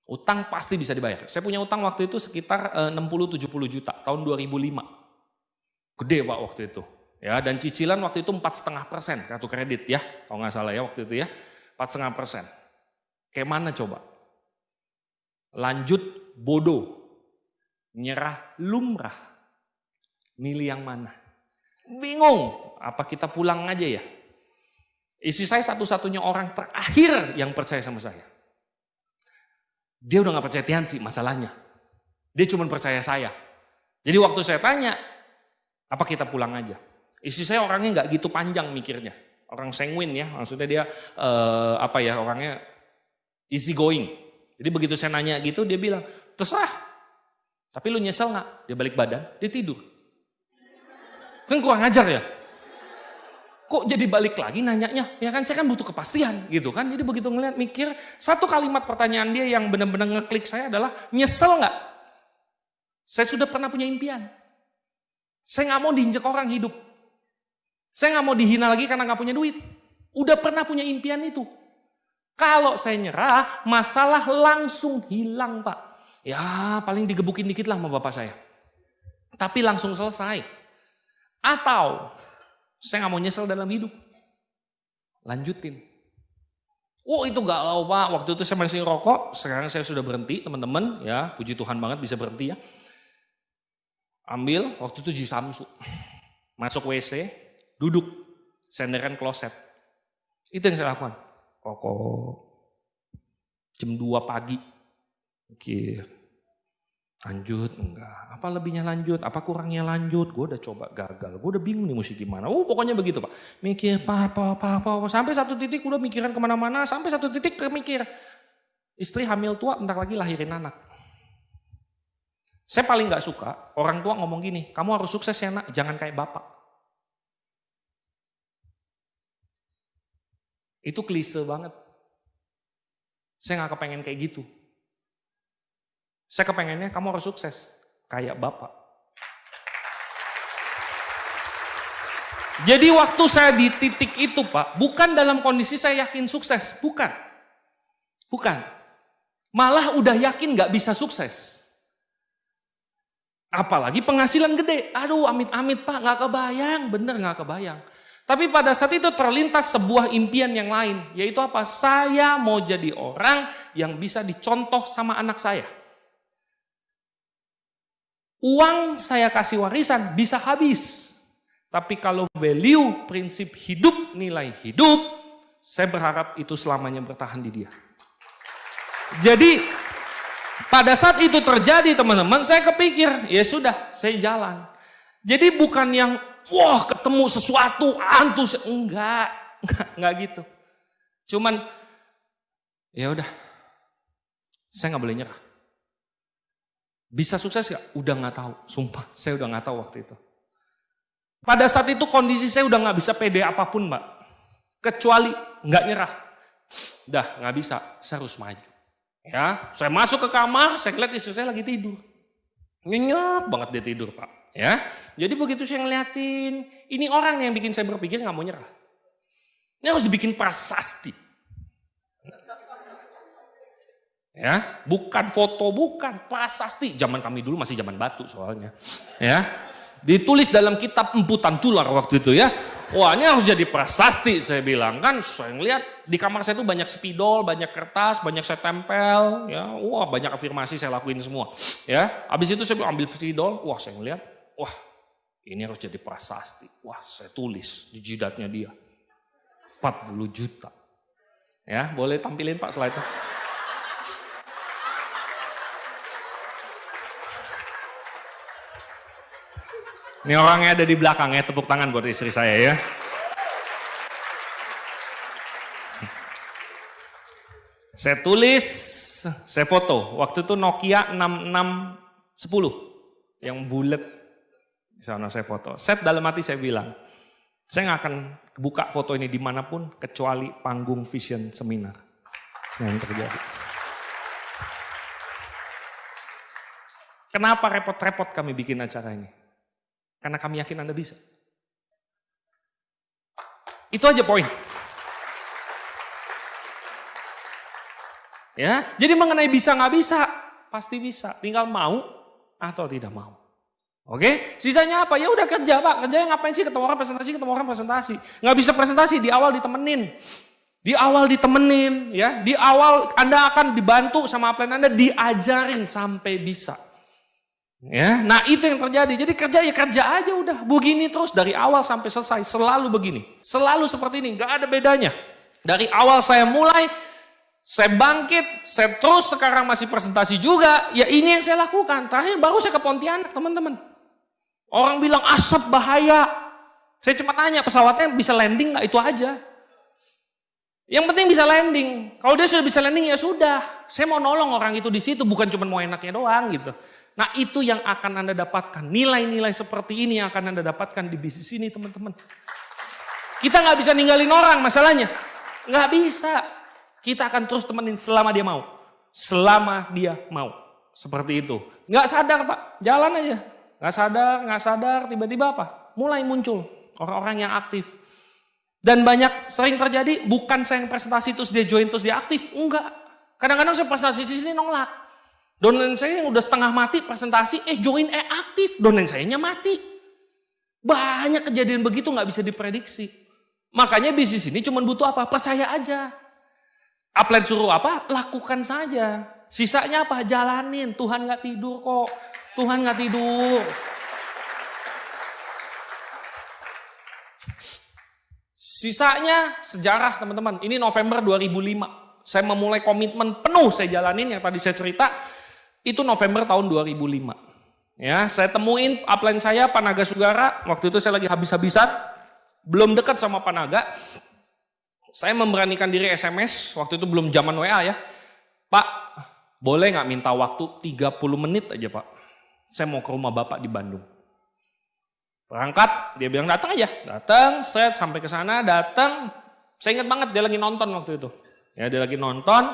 S2: Utang pasti bisa dibayar. Saya punya utang waktu itu sekitar 60-70 juta. Tahun 2005. Gede Pak waktu itu. Ya, dan cicilan waktu itu 4,5% kartu kredit ya. Kalau nggak salah ya waktu itu ya. 4,5%. Kayak mana coba? Lanjut bodoh. Nyerah lumrah. Milih yang mana? Bingung. Apa kita pulang aja ya? Istri saya satu-satunya orang terakhir yang percaya sama saya. Dia udah gak percaya Tuhan sih masalahnya. Dia cuma percaya saya. Jadi waktu saya tanya, apa kita pulang aja? Istri saya orangnya gak gitu panjang mikirnya. Orang sanguin ya, maksudnya dia orangnya easy going. Jadi begitu saya nanya gitu, dia bilang, terserah. Tapi lu nyesel gak? Dia balik badan, dia tidur. Kan kurang ajar ya? Kok jadi balik lagi nanyanya? Ya kan saya kan butuh kepastian gitu kan. Jadi begitu ngeliat mikir, satu kalimat pertanyaan dia yang benar-benar ngeklik saya adalah, nyesel gak? Saya sudah pernah punya impian. Saya gak mau diinjek orang hidup. Saya gak mau dihina lagi karena gak punya duit. Udah pernah punya impian itu. Kalau saya nyerah, masalah langsung hilang, Pak. Ya, paling digebukin dikit lah sama bapak saya. Tapi langsung selesai. Atau, saya nggak mau nyesel dalam hidup. Lanjutin. Oh itu galau Pak, waktu itu saya masih rokok, sekarang saya sudah berhenti teman-teman. Ya, puji Tuhan banget bisa berhenti ya. Ambil, waktu itu Jisamsu. Masuk WC, duduk, senderan kloset. Itu yang saya lakukan. Rokok. Jam 2 pagi. Mikir. Lanjut, enggak. Apa lebihnya lanjut, apa kurangnya lanjut. Gue udah coba gagal, gue udah bingung nih mesti gimana. Pokoknya begitu Pak. Mikir, sampai satu titik udah mikiran kemana-mana. Sampai satu titik mikir. Istri hamil tua, bentar lagi lahirin anak. Saya paling gak suka orang tua ngomong gini, kamu harus sukses ya nak, jangan kayak bapak. Itu klise banget. Saya gak kepengen kayak gitu. Saya kepengennya kamu harus sukses, kayak bapak. Jadi waktu saya di titik itu Pak, bukan dalam kondisi saya yakin sukses, bukan. Malah udah yakin gak bisa sukses. Apalagi penghasilan gede. Aduh amit-amit Pak, gak kebayang, bener gak kebayang. Tapi pada saat itu terlintas sebuah impian yang lain, yaitu apa? Saya mau jadi orang yang bisa dicontoh sama anak saya. Uang saya kasih warisan bisa habis. Tapi kalau value, prinsip hidup, nilai hidup, saya berharap itu selamanya bertahan di dia. Jadi pada saat itu terjadi teman-teman, saya kepikir, ya sudah, saya jalan. Jadi bukan yang, wah ketemu sesuatu, antus, enggak gitu. Cuman, ya udah, saya nggak boleh nyerah. Bisa sukses gak? Udah gak tahu, sumpah, saya udah gak tahu waktu itu. Pada saat itu kondisi saya udah gak bisa pede apapun Mbak. Kecuali gak nyerah. Dah gak bisa, saya harus maju. Ya, saya masuk ke kamar, saya lihat istri saya lagi tidur. Nyenyak banget dia tidur Pak. Ya, jadi begitu saya ngeliatin, ini orang yang bikin saya berpikir gak mau nyerah. Ini harus dibikin prasasti. Ya, bukan foto, bukan prasasti. Zaman kami dulu masih zaman batu soalnya. Ya, ditulis dalam kitab emputan tular waktu itu ya. Wah, ini harus jadi prasasti saya bilang kan. Saya ngeliat di kamar saya itu banyak spidol, banyak kertas, banyak saya tempel. Ya, wah banyak afirmasi saya lakuin semua. Ya, habis itu saya ambil spidol. Wah, saya ngeliat, wah ini harus jadi prasasti. Wah, saya tulis di jidatnya dia 40 juta. Ya, boleh tampilin Pak slide-nya. Ini orangnya ada di belakang ya, tepuk tangan buat istri saya ya. Saya tulis, saya foto. Waktu itu Nokia 6610 yang bulat. Di sana saya foto. Set dalam hati saya bilang, saya nggak akan buka foto ini dimanapun kecuali panggung vision seminar yang terjadi. Kenapa repot-repot kami bikin acara ini? Karena kami yakin Anda bisa. Itu aja poin. Ya, jadi mengenai bisa nggak bisa, pasti bisa. Tinggal mau atau tidak mau. Oke, sisanya apa? Ya udah kerja Pak. Kerjanya ngapain sih? Ketemu orang presentasi. Nggak bisa presentasi, di awal ditemenin. Ya. Di awal Anda akan dibantu sama upline Anda, diajarin sampai bisa. Ya, nah itu yang terjadi. Jadi kerja aja udah. Begini terus dari awal sampai selesai, selalu begini. Selalu seperti ini, nggak ada bedanya. Dari awal saya mulai, saya bangkit, saya terus sekarang masih presentasi juga. Ya ini yang saya lakukan. Terakhir baru saya ke Pontianak teman-teman. Orang bilang asap bahaya. Saya cuma tanya pesawatnya bisa landing nggak, itu aja. Yang penting bisa landing. Kalau dia sudah bisa landing ya sudah. Saya mau nolong orang itu di situ, bukan cuma mau enaknya doang gitu. Nah itu yang akan Anda dapatkan. Nilai-nilai seperti ini yang akan Anda dapatkan di bisnis ini teman-teman. Kita nggak bisa ninggalin orang masalahnya. Nggak bisa. Kita akan terus temenin selama dia mau. Selama dia mau. Seperti itu. Nggak sadar Pak. Jalan aja. Nggak sadar, tiba-tiba apa? Mulai muncul orang-orang yang aktif. Dan sering terjadi, bukan saya yang presentasi terus dia join terus dia aktif. Enggak. Kadang-kadang saya presentasi di sini nolak. Downline saya yang udah setengah mati presentasi, join aktif. Downline sayanya mati. Banyak kejadian begitu nggak bisa diprediksi. Makanya bisnis ini cuma butuh apa? Percaya aja. Upline suruh apa? Lakukan saja. Sisanya apa? Jalanin. Tuhan nggak tidur kok. Tuhan nggak tidur. Sisanya sejarah teman-teman. Ini November 2005. Saya memulai komitmen penuh saya jalanin yang tadi saya cerita. Itu November tahun 2005. Ya, saya temuin upline saya Panaga Sugara. Waktu itu saya lagi habis-habisan. Belum dekat sama Panaga. Saya memberanikan diri SMS. Waktu itu belum zaman WA ya. Pak, boleh nggak minta waktu 30 menit aja Pak? Saya mau ke rumah Bapak di Bandung. Berangkat, dia bilang datang aja. Datang, saya sampai ke sana, datang. Saya ingat banget dia lagi nonton waktu itu. Ya, dia lagi nonton.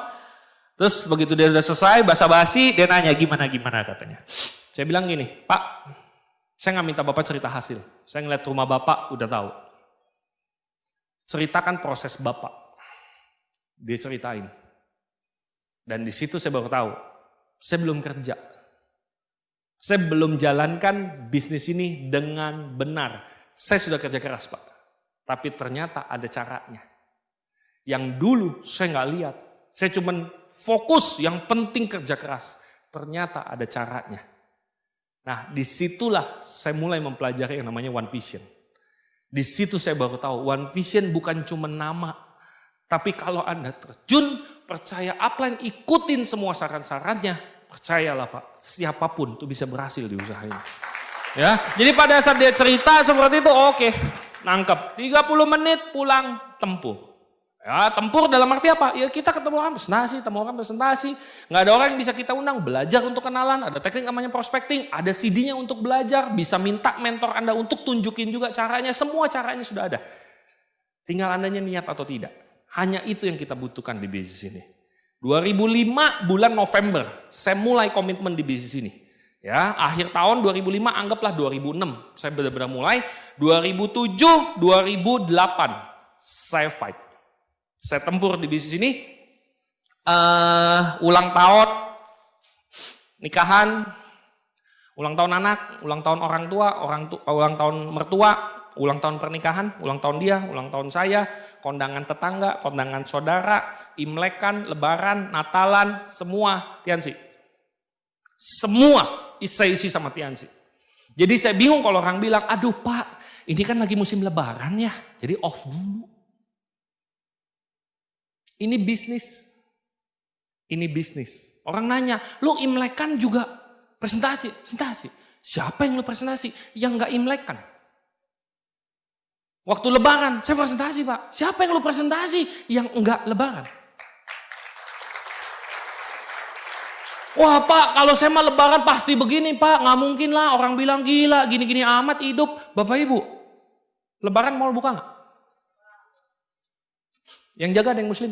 S2: Terus begitu dia udah selesai, basa-basi, dia nanya gimana katanya. Saya bilang gini, Pak, saya nggak minta Bapak cerita hasil. Saya ngeliat rumah Bapak, udah tahu. Ceritakan proses Bapak. Dia ceritain. Dan di situ saya baru tahu, saya belum kerja. Saya belum jalankan bisnis ini dengan benar. Saya sudah kerja keras Pak. Tapi ternyata ada caranya. Yang dulu saya nggak lihat. Saya cuma fokus yang penting kerja keras. Ternyata ada caranya. Nah disitulah saya mulai mempelajari yang namanya One Vision. Di situ saya baru tahu One Vision bukan cuma nama. Tapi kalau Anda terjun, percaya upline, ikutin semua saran-sarannya, percayalah Pak, siapapun itu bisa berhasil di usaha ini. Ya, jadi pada saat dia cerita seperti itu, oke, nangkep. 30 menit pulang tempur. Ya, tempur dalam arti apa? Ya kita ketemu orang presentasi, nggak ada orang yang bisa kita undang, belajar untuk kenalan, ada teknik namanya prospecting, ada CD-nya untuk belajar, bisa minta mentor Anda untuk tunjukin juga caranya, semua caranya sudah ada. Tinggal Andanya niat atau tidak. Hanya itu yang kita butuhkan di bisnis ini. 2005 bulan November, saya mulai komitmen di bisnis ini. Ya, akhir tahun 2005 anggaplah 2006. Saya benar-benar mulai. 2007, 2008 saya fight. Saya tempur di bisnis ini. Ulang tahun, nikahan, ulang tahun anak, ulang tahun orang tua, ulang tahun mertua, ulang tahun pernikahan, ulang tahun dia, ulang tahun saya, kondangan tetangga, kondangan saudara, imlekan, lebaran, natalan, semua Tiansi. Semua saya isi sama Tiansi. Jadi saya bingung kalau orang bilang, aduh Pak, ini kan lagi musim lebaran ya, jadi off dulu. Ini bisnis. Ini bisnis. Orang nanya, lu imlekan juga presentasi? Siapa yang lu presentasi? Yang gak imlekan. Waktu lebaran, saya presentasi Pak. Siapa yang lu presentasi yang enggak lebaran? Wah Pak, kalau saya mah lebaran pasti begini Pak. Nggak mungkin lah, orang bilang gila, gini-gini amat hidup. Bapak Ibu, lebaran mau buka nggak? Yang jaga ada yang muslim.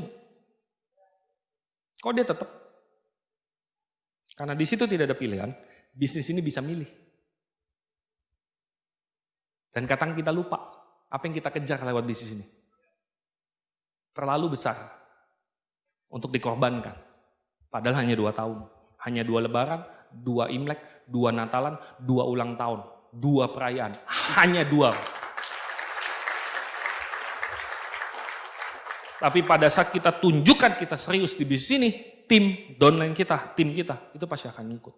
S2: Kok dia tetap? Karena di situ tidak ada pilihan, bisnis ini bisa milih. Dan kadang kita lupa. Apa yang kita kejar lewat bisnis ini? Terlalu besar untuk dikorbankan. Padahal hanya 2 tahun. Hanya 2 lebaran, 2 imlek, 2 natalan, 2 ulang tahun, 2 perayaan. Hanya 2. Tapi pada saat kita tunjukkan kita serius di bisnis ini, tim downline kita, tim kita, itu pasti akan ngikut.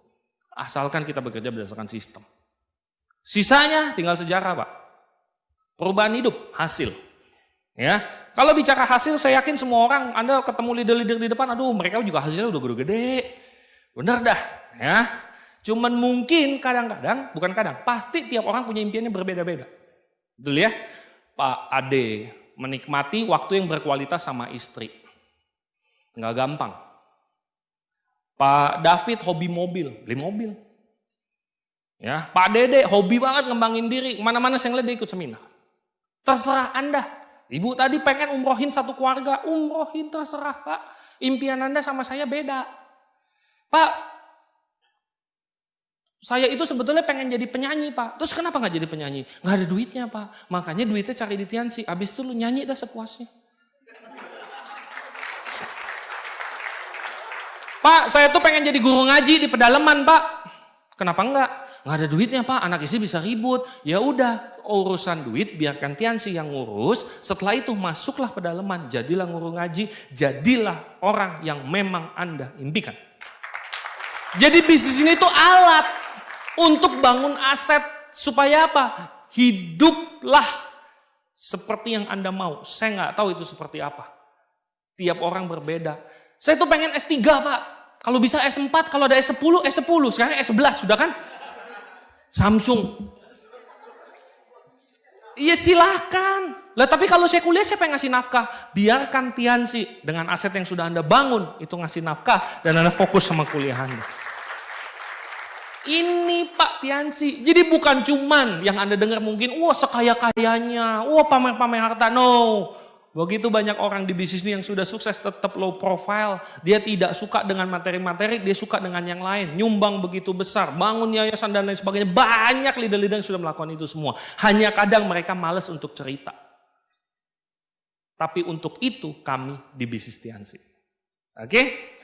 S2: Asalkan kita bekerja berdasarkan sistem. Sisanya tinggal sejarah Pak. Perubahan hidup, hasil. Ya, kalau bicara hasil, saya yakin semua orang, Anda ketemu leader-leader di depan, aduh mereka juga hasilnya udah gede-gede. Benar dah, ya. Cuman mungkin kadang-kadang, bukan kadang, pasti tiap orang punya impiannya berbeda-beda. Betul ya, Pak Ade menikmati waktu yang berkualitas sama istri. Nggak gampang. Pak David hobi mobil, beli mobil. Ya, Pak Dede hobi banget ngembangin diri, mana-mana saya ngeliat dia ikut seminar. Terserah Anda. Ibu tadi pengen umrohin satu keluarga. Umrohin terserah Pak. Impian Anda sama saya beda. Pak, Saya itu sebetulnya pengen jadi penyanyi, Pak. Terus kenapa nggak jadi penyanyi? Nggak ada duitnya, Pak. Makanya duitnya cari di Tiansi. Abis itu lu nyanyi dah sepuasnya. Pak, saya tuh pengen jadi guru ngaji di pedalaman, Pak. Kenapa enggak? Nggak ada duitnya, Pak. Anak istri bisa ribut. Ya udah, urusan duit biarkan Tiansi yang ngurus. Setelah itu masuklah pedalaman. Jadilah guru ngaji. Jadilah orang yang memang Anda impikan. Jadi bisnis ini tuh alat untuk bangun aset. Supaya apa? Hiduplah seperti yang Anda mau. Saya nggak tahu itu seperti apa. Tiap orang berbeda. Saya tuh pengen S3, Pak. Kalau bisa S4, kalau ada S10, S10. Sekarang S11 sudah kan? Samsung. Iya silahkan. Lah tapi kalau saya kuliah siapa yang ngasih nafkah? Biarkan Tiansi dengan aset yang sudah Anda bangun. Itu ngasih nafkah dan Anda fokus sama kuliah Anda. Ini Pak Tiansi. Jadi bukan cuman yang Anda dengar mungkin, wah sekaya-kayanya, wah pamer-pamer harta. No. Begitu banyak orang di bisnis ini yang sudah sukses tetap low profile. Dia tidak suka dengan materi-materi, dia suka dengan yang lain. Nyumbang begitu besar, bangun yayasan dan lain sebagainya. Banyak leader-leader yang sudah melakukan itu semua. Hanya kadang mereka malas untuk cerita. Tapi untuk itu kami di bisnis Tiansi. Oke?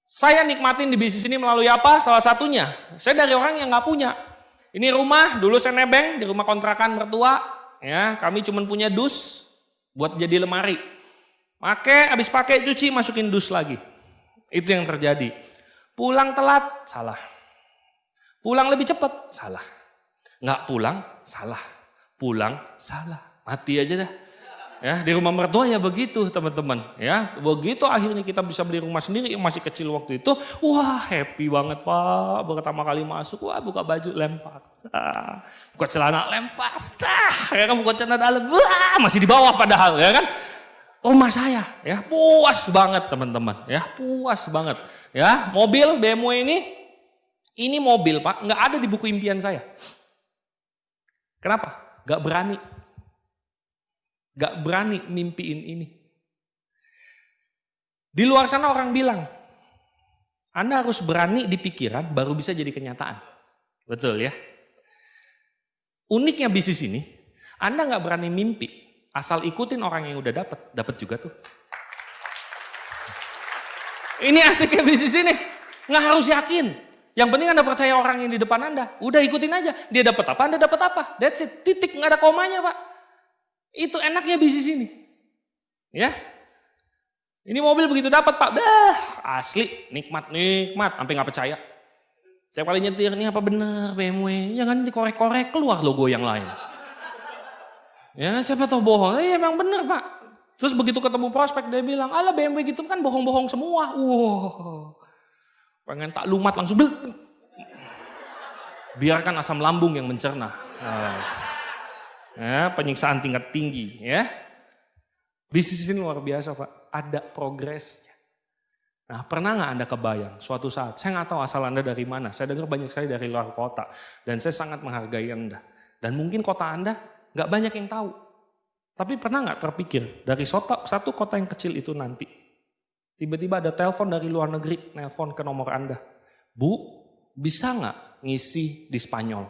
S2: Saya nikmatin di bisnis ini melalui apa? Salah satunya, saya dari orang yang gak punya. Ini rumah, dulu saya nebeng di rumah kontrakan mertua. Ya, kami cuma punya dus. Buat jadi lemari. Habis pakai cuci, masukin dus lagi. Itu yang terjadi. Pulang telat, salah. Pulang lebih cepat, salah. Nggak pulang, salah. Pulang, salah. Mati aja dah. Ya, di rumah mertua ya begitu teman-teman. Ya, begitu akhirnya kita bisa beli rumah sendiri yang masih kecil waktu itu. Wah happy banget Pak. Pertama kali masuk, wah buka baju lempar. Buka celana lempar. Ya kan buka celana dalam. Wah masih di bawah padahal ya kan. Rumah saya ya puas banget teman-teman. Ya puas banget. Ya mobil BMW ini mobil Pak nggak ada di buku impian saya. Kenapa? Nggak berani. Gak berani mimpiin ini. Di luar sana orang bilang, Anda harus berani di pikiran baru bisa jadi kenyataan. Betul ya? Uniknya bisnis ini, Anda gak berani mimpi, asal ikutin orang yang udah dapat juga tuh. Ini asiknya bisnis ini, gak harus yakin. Yang penting Anda percaya orang yang di depan Anda, udah ikutin aja. Dia dapat apa, Anda dapat apa. That's it, titik, gak ada komanya Pak. Itu enaknya bisnis ini. Ya. Ini mobil begitu dapat Pak. Asli nikmat, sampai nggak percaya. Setiap kali nyetir ini apa bener BMW, jangan dikorek-korek keluar logo yang lain. Ya, siapa tahu bohong. Emang bener Pak. Terus begitu ketemu prospek dia bilang, "Alah BMW gitu kan bohong-bohong semua." Pengen tak lumat langsung. Biarkan asam lambung yang mencerna. Ya, penyiksaan tingkat tinggi ya. Bisnis ini luar biasa Pak, ada progresnya. Nah pernah nggak Anda kebayang suatu saat, saya nggak tahu asal Anda dari mana, saya dengar banyak sekali dari luar kota. Dan saya sangat menghargai Anda. Dan mungkin kota Anda nggak banyak yang tahu. Tapi pernah nggak terpikir dari satu kota yang kecil itu nanti, tiba-tiba ada telepon dari luar negeri, nelpon ke nomor Anda. Bu, bisa nggak ngisi di Spanyol?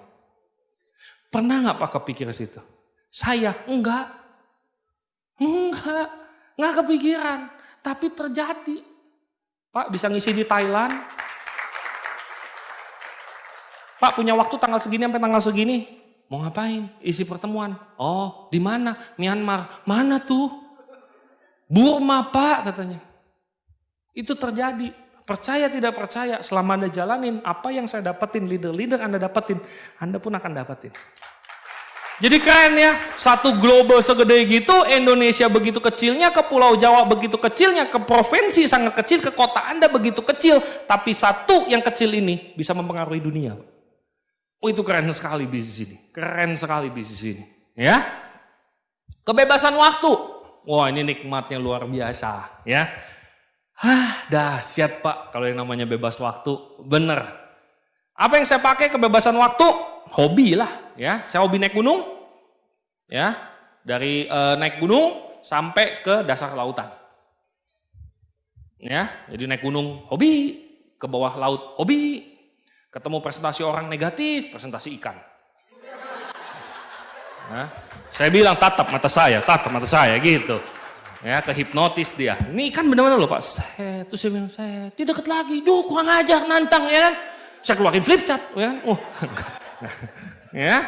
S2: Pernah nggak Pak kepikir situ? Saya enggak kepikiran, tapi terjadi. Pak bisa ngisi di Thailand. Pak punya waktu tanggal segini sampai tanggal segini. Mau ngapain? Isi pertemuan. Oh, di mana? Myanmar. Mana tuh? Burma Pak katanya. Itu terjadi. Percaya tidak percaya, selama Anda jalanin apa yang saya dapetin, leader-leader Anda dapetin, Anda pun akan dapetin. Jadi keren ya, satu global segede gitu, Indonesia begitu kecilnya, ke Pulau Jawa begitu kecilnya, ke provinsi sangat kecil, ke kota Anda begitu kecil, tapi satu yang kecil ini bisa mempengaruhi dunia. Oh itu keren sekali bisnis ini, keren sekali bisnis ini. Ya, kebebasan waktu, wah ini nikmatnya luar biasa. Ya, dahsyat Pak kalau yang namanya bebas waktu, bener. Apa yang saya pakai kebebasan waktu? Hobi lah, ya. Saya hobi naik gunung, ya. Dari naik gunung sampai ke dasar lautan, ya. Jadi naik gunung hobi, ke bawah laut hobi, Ketemu presentasi orang negatif, presentasi ikan. Nah, saya bilang tatap mata saya gitu. Ya, kehipnotis dia. Ini ikan benar-benar loh Pak. Terus saya bilang, dia deket lagi. Duh, kurang ajar, nantang ya kan. Saya keluarin flip chart. Ya, ya.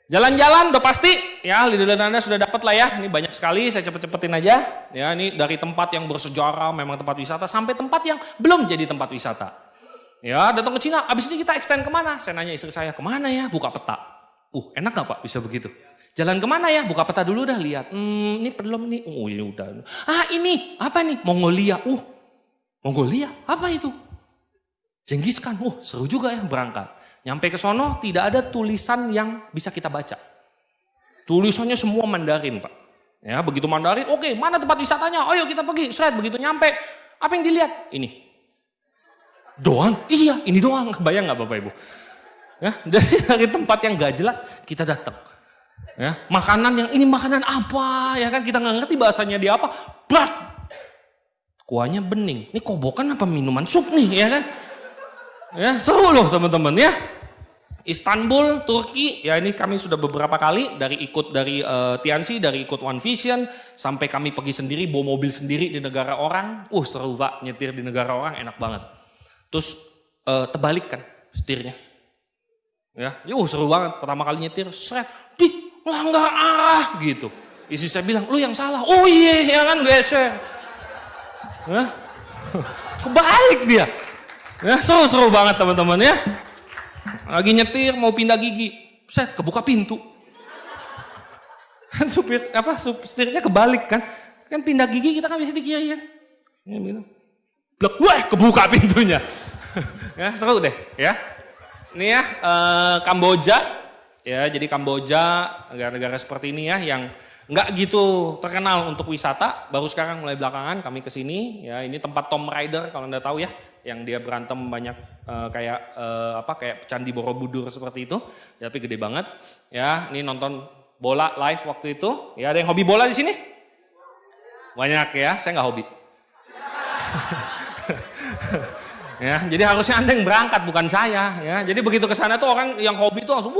S2: Jalan-jalan udah pasti, ya lidah Anda sudah dapat lah ya. Ini banyak sekali, saya cepet-cepetin aja. Ya, ini dari tempat yang bersejarah, memang tempat wisata, sampai tempat yang belum jadi tempat wisata. Ya, datang ke Cina, abis ini kita extend kemana? Saya nanya istri saya, kemana ya? Buka peta. Enak gak Pak bisa begitu? Jalan kemana ya? Buka peta dulu dah, lihat. Ini belum nih. Ini udah. Ini, apa nih? Mongolia. Mongolia, apa itu? Genghis Khan. Seru juga ya berangkat. Nyampe ke sono tidak ada tulisan yang bisa kita baca. Tulisannya semua Mandarin Pak. Ya begitu Mandarin, oke, mana tempat wisatanya? Ayo kita pergi. Begitu nyampe, apa yang dilihat? Ini. Doang? Iya, ini doang. Kebayang nggak Bapak Ibu? Ya, dari tempat yang gak jelas kita datang. Ya, makanan yang ini makanan apa? Ya kan kita nggak ngerti bahasanya dia apa. Brak. Kuahnya bening. Ini kobokan apa minuman sup nih, ya kan? Ya, seru loh teman-teman ya. Istanbul, Turki, ya ini kami sudah beberapa kali dari TNC, dari ikut One Vision, sampai kami pergi sendiri, bawa mobil sendiri di negara orang. Seru Pak, nyetir di negara orang enak banget. Terus terbalik kan setirnya. Ya, seru banget. Pertama kali nyetir, melanggar arah gitu. Istri saya bilang, lu yang salah. Oh iya, ya kan geser. Ya. Kebalik dia. Ya, seru banget teman-teman ya. Lagi nyetir mau pindah gigi, kebuka pintu. Kan setirnya kebalik kan. Kan pindah gigi kita kan biasa di kiri kan. Ya gitu. Kebuka pintunya. Ya, seru deh ya. Ini ya Kamboja. Ya, jadi Kamboja negara-negara seperti ini ya yang nggak gitu terkenal untuk wisata. Baru sekarang mulai belakangan kami ke sini. Ya, ini tempat Tomb Raider kalau Anda tahu ya. Yang dia berantem banyak kayak Candi Borobudur seperti itu, tapi gede banget. Ya, ini nonton bola live waktu itu. Ya, ada yang hobi bola di sini? Banyak ya, saya nggak hobi. Ya, jadi harusnya Anda yang berangkat bukan saya. Ya, jadi begitu ke sana tuh orang yang hobi tuh langsung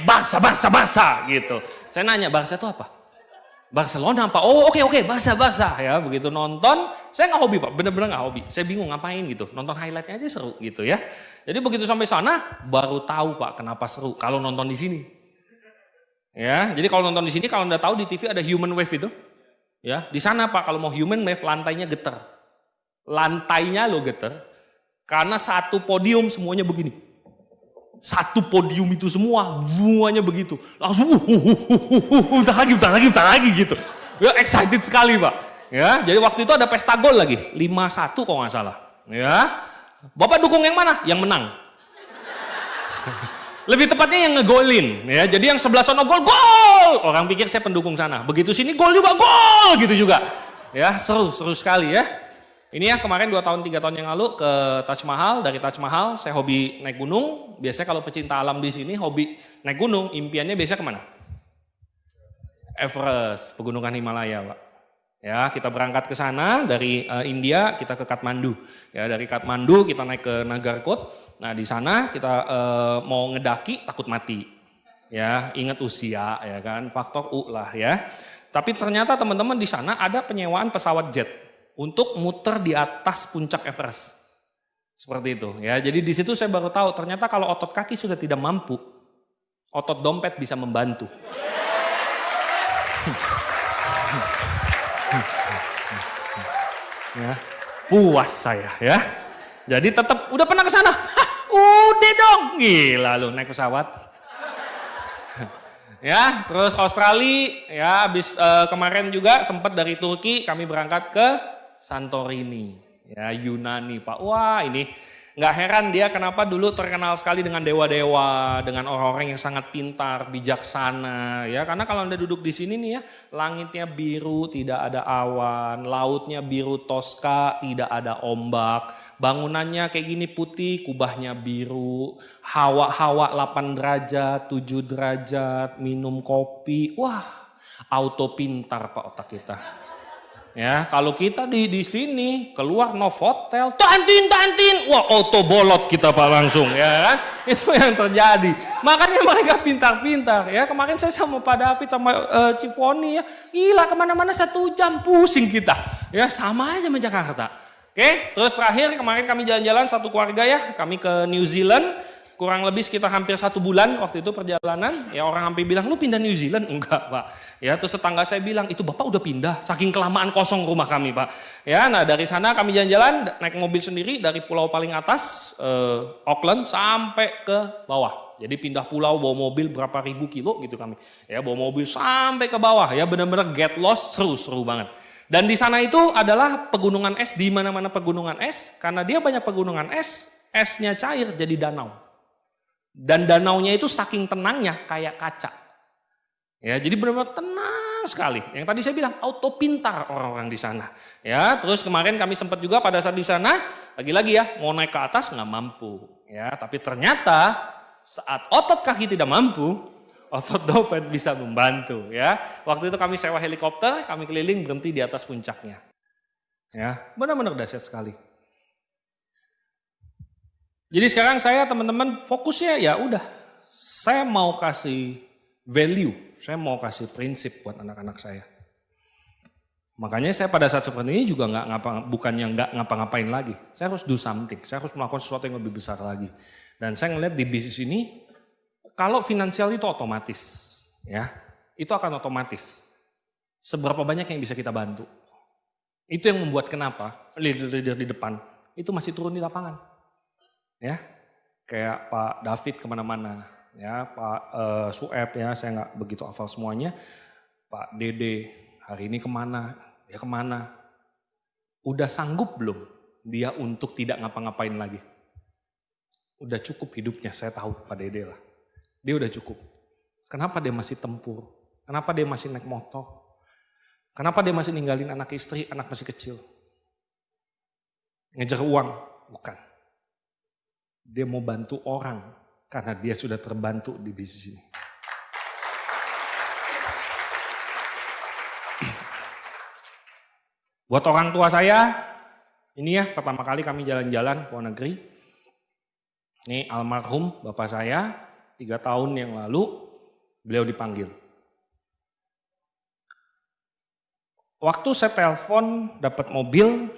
S2: Barca gitu. Saya nanya Barca itu apa? Barcelona Pak, oke, Barca ya, begitu nonton, saya nggak hobi Pak, bener-bener nggak hobi, saya bingung ngapain gitu, nonton highlightnya aja seru gitu ya. Jadi begitu sampai sana, baru tahu Pak kenapa seru kalau nonton di sini. Ya, jadi kalau nonton di sini, kalau Anda tahu di TV ada human wave itu, ya, di sana Pak kalau mau human wave lantainya getar, karena satu podium semuanya begini. Satu podium itu semuanya begitu. Langsung bentar lagi gitu. Ya, excited sekali Pak. Ya, jadi waktu itu ada pesta gol lagi, 5-1 kalau nggak salah. Ya, Bapak dukung yang mana? Yang menang. Lebih tepatnya yang ngegolin. Ya, jadi yang sebelah sono gol. Orang pikir saya pendukung sana. Begitu sini gol juga, gol gitu juga. Ya, seru sekali ya. Ini ya kemarin 2 tahun 3 tahun yang lalu ke Taj Mahal. Dari Taj Mahal saya hobi naik gunung. Biasanya kalau pecinta alam di sini hobi naik gunung, impiannya biasanya kemana? Everest, pegunungan Himalaya Pak. Ya, kita berangkat ke sana dari India, kita ke Kathmandu. Ya, dari Kathmandu kita naik ke Nagarkot. Nah, di sana kita mau ngedaki takut mati. Ya, ingat usia ya kan, faktor U lah ya. Tapi ternyata teman-teman di sana ada penyewaan pesawat jet untuk muter di atas puncak Everest. Seperti itu ya. Jadi di situ saya baru tahu ternyata kalau otot kaki sudah tidak mampu, otot dompet bisa membantu. Ya, puas saya ya. Jadi tetap udah pernah ke sana? Udah dong. Gila lu naik pesawat. Ya, terus Australia ya habis kemarin juga sempat dari Turki kami berangkat ke Santorini, ya Yunani Pak. Wah ini nggak heran dia kenapa dulu terkenal sekali dengan dewa-dewa, dengan orang-orang yang sangat pintar, bijaksana. Ya karena kalau Anda duduk di sini nih ya, langitnya biru, tidak ada awan, lautnya biru toska, tidak ada ombak. Bangunannya kayak gini putih, kubahnya biru, hawa 8 derajat, 7 derajat, minum kopi. Wah, auto pintar Pak otak kita. Ya, kalau kita di sini keluar Novotel, tantin, wah auto bolot kita Pak langsung, ya kan? Itu yang terjadi. Makanya mereka pintar-pintar, ya. Kemarin saya sama Pak David sama Ciponi, ya, gila kemana-mana 1 jam pusing kita, ya sama aja sama Jakarta. Oke, terus terakhir kemarin kami jalan-jalan satu keluarga ya, kami ke New Zealand. Kurang lebih sekitar hampir 1 bulan waktu itu perjalanan. Ya orang hampir bilang, lu pindah New Zealand? Enggak Pak. Ya terus tetangga saya bilang, itu Bapak udah pindah. Saking kelamaan kosong rumah kami Pak. Ya nah dari sana kami jalan-jalan naik mobil sendiri dari pulau paling atas Auckland sampai ke bawah. Jadi pindah pulau bawa mobil berapa ribu kilo gitu kami. Ya bawa mobil sampai ke bawah. Ya benar-benar get lost, seru banget. Dan di sana itu adalah pegunungan es, di mana-mana pegunungan es. Karena dia banyak pegunungan es, esnya cair jadi danau. Dan danaunya itu saking tenangnya kayak kaca. Ya, jadi benar-benar tenang sekali. Yang tadi saya bilang auto pintar orang-orang di sana. Ya, terus kemarin kami sempat juga pada saat di sana, lagi-lagi ya, mau naik ke atas nggak mampu. Ya, tapi ternyata saat otot kaki tidak mampu, otot dompet bisa membantu. Ya, waktu itu kami sewa helikopter, kami keliling berhenti di atas puncaknya. Ya, benar-benar dahsyat sekali. Jadi sekarang saya teman-teman fokusnya ya udah, saya mau kasih value, saya mau kasih prinsip buat anak-anak saya. Makanya saya pada saat seperti ini juga bukannya nggak ngapa-ngapain lagi. Saya harus do something, saya harus melakukan sesuatu yang lebih besar lagi. Dan saya ngeliat di bisnis ini, kalau finansial itu otomatis, ya itu akan otomatis. Seberapa banyak yang bisa kita bantu? Itu yang membuat kenapa leader-leader di depan itu masih turun di lapangan. Ya, kayak Pak David kemana-mana, ya Pak Sueb ya, saya nggak begitu hafal semuanya. Pak Dede hari ini kemana? Dia kemana? Udah sanggup belum dia untuk tidak ngapa-ngapain lagi? Udah cukup hidupnya, saya tahu Pak Dede lah. Dia udah cukup. Kenapa dia masih tempur? Kenapa dia masih naik motor? Kenapa dia masih ninggalin anak istri, anak masih kecil? Ngejar uang? Bukan. Dia mau bantu orang karena dia sudah terbantu di bisnis ini. Buat orang tua saya, ini ya pertama kali kami jalan-jalan ke luar negeri. Ini almarhum bapak saya, 3 tahun yang lalu beliau dipanggil. Waktu saya telepon dapat mobil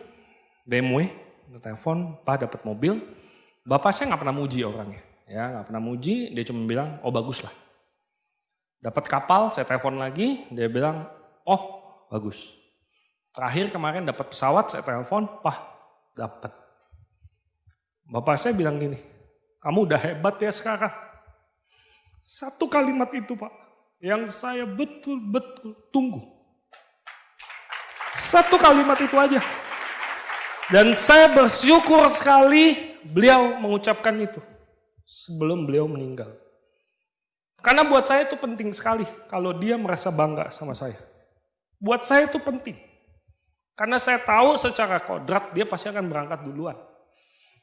S2: BMW, telepon Pak dapat mobil. Bapak saya nggak pernah muji orangnya, ya nggak pernah muji. Dia cuma bilang, oh bagus lah. Dapat kapal, saya telepon lagi, dia bilang, oh bagus. Terakhir kemarin dapat pesawat, saya telepon, Pak dapat. Bapak saya bilang gini, kamu udah hebat ya sekarang. 1 kalimat itu Pak, yang saya betul-betul tunggu. 1 kalimat itu aja. Dan saya bersyukur sekali beliau mengucapkan itu sebelum beliau meninggal. Karena buat saya itu penting sekali kalau dia merasa bangga sama saya. Buat saya itu penting. Karena saya tahu secara kodrat dia pasti akan berangkat duluan.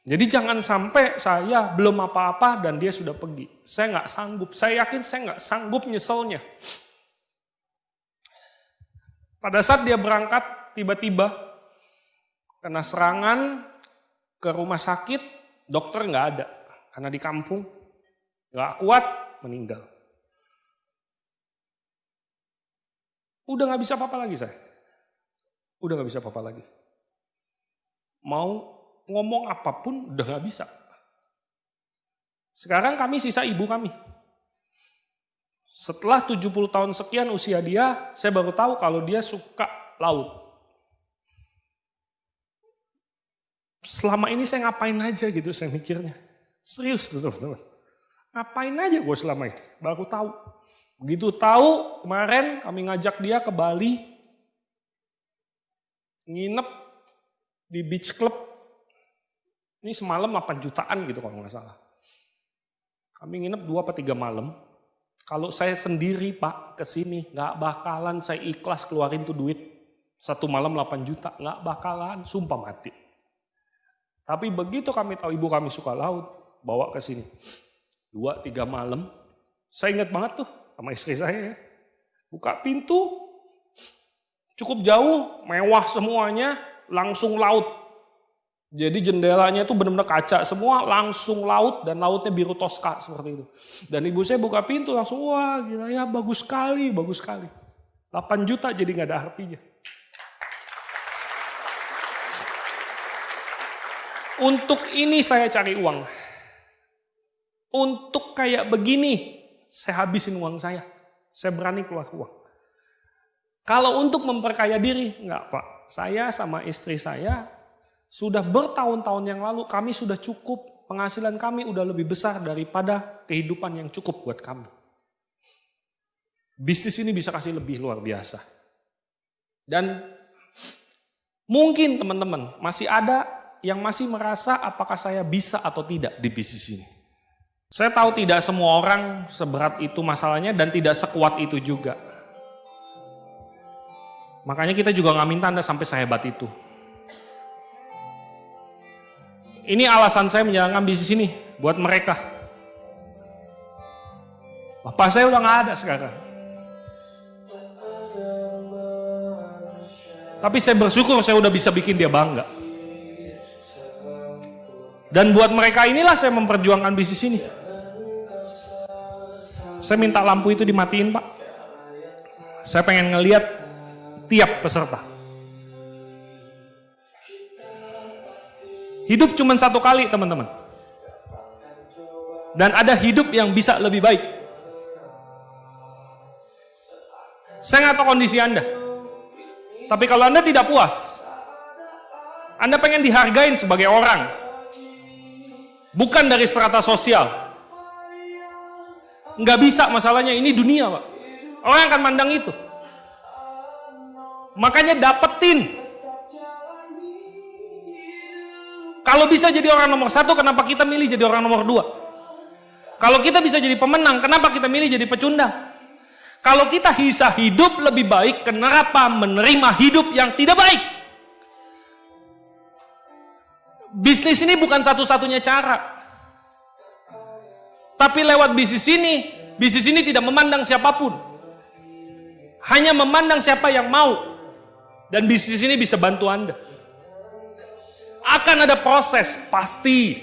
S2: Jadi jangan sampai saya belum apa-apa dan dia sudah pergi. Saya nggak sanggup. Saya yakin saya nggak sanggup nyeselnya. Pada saat dia berangkat tiba-tiba kena serangan ke rumah sakit, dokter nggak ada. Karena di kampung, nggak kuat, meninggal. Udah nggak bisa apa-apa lagi saya. Udah nggak bisa apa-apa lagi. Mau ngomong apapun udah nggak bisa. Sekarang kami sisa ibu kami. Setelah 70 tahun sekian usia dia, saya baru tahu kalau dia suka laut. Selama ini saya ngapain aja gitu saya mikirnya. Serius tuh teman-teman. Ngapain aja gue selama ini. Baru tahu. Begitu tahu kemarin kami ngajak dia ke Bali. Nginep di beach club. Ini semalam 8 jutaan gitu kalau nggak salah. Kami nginep 2 atau 3 malam. Kalau saya sendiri Pak kesini nggak bakalan saya ikhlas keluarin tuh duit. 1 malam 8 juta. Nggak bakalan, sumpah mati. Tapi begitu kami tahu ibu kami suka laut, bawa ke sini. 2-3 malam, saya ingat banget tuh sama istri saya ya. Buka pintu, Cukup jauh, mewah semuanya, langsung laut. Jadi jendelanya itu benar-benar kaca semua, langsung laut, dan lautnya biru toska seperti itu. Dan ibu saya buka pintu langsung, wah gila ya, bagus sekali, bagus sekali. 8 juta jadi nggak ada artinya. Untuk ini saya cari uang. Untuk kayak begini, saya habisin uang saya. Saya berani keluar uang. Kalau untuk memperkaya diri, enggak Pak. Saya sama istri saya sudah bertahun-tahun yang lalu, kami sudah cukup, penghasilan kami udah lebih besar daripada kehidupan yang cukup buat kami. Bisnis ini bisa kasih lebih luar biasa. Dan mungkin teman-teman masih ada yang masih merasa apakah saya bisa atau tidak di bisnis ini. Saya tahu tidak semua orang seberat itu masalahnya dan tidak sekuat itu juga. Makanya kita juga nggak minta Anda sampai sehebat itu. Ini alasan saya menjalankan bisnis ini buat mereka. Bapak saya udah nggak ada sekarang. Tapi saya bersyukur saya udah bisa bikin dia bangga. Dan buat mereka inilah saya memperjuangkan bisnis ini. Saya minta lampu itu dimatiin Pak. Saya pengen ngelihat tiap peserta. Hidup cuma satu kali teman-teman. Dan ada hidup yang bisa lebih baik. Saya nggak tahu kondisi Anda. Tapi kalau Anda tidak puas, Anda pengen dihargain sebagai orang. Bukan dari strata sosial. Nggak bisa masalahnya, ini dunia Pak. Orang akan mandang itu. Makanya dapetin. Kalau bisa jadi orang nomor 1, kenapa kita milih jadi orang nomor 2? Kalau kita bisa jadi pemenang, kenapa kita milih jadi pecundang? Kalau kita bisa hidup lebih baik, kenapa menerima hidup yang tidak baik? Bisnis ini bukan satu-satunya cara. Tapi lewat bisnis ini tidak memandang siapapun. Hanya memandang siapa yang mau. Dan bisnis ini bisa bantu Anda. Akan ada proses, pasti.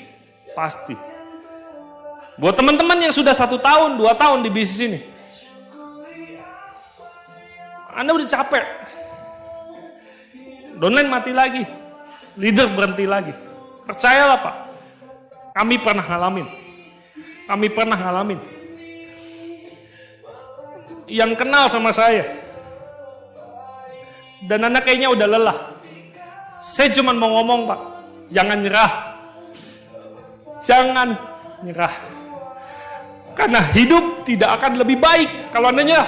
S2: Buat teman-teman yang sudah 1 tahun, 2 tahun di bisnis ini, Anda udah capek. Downline mati lagi, leader berhenti lagi. Percayalah Pak, kami pernah ngalamin. Yang kenal sama saya, dan Anda kayaknya udah lelah. Saya cuma mau ngomong Pak, jangan nyerah. Jangan nyerah. Karena hidup tidak akan lebih baik kalau Anda nyerah.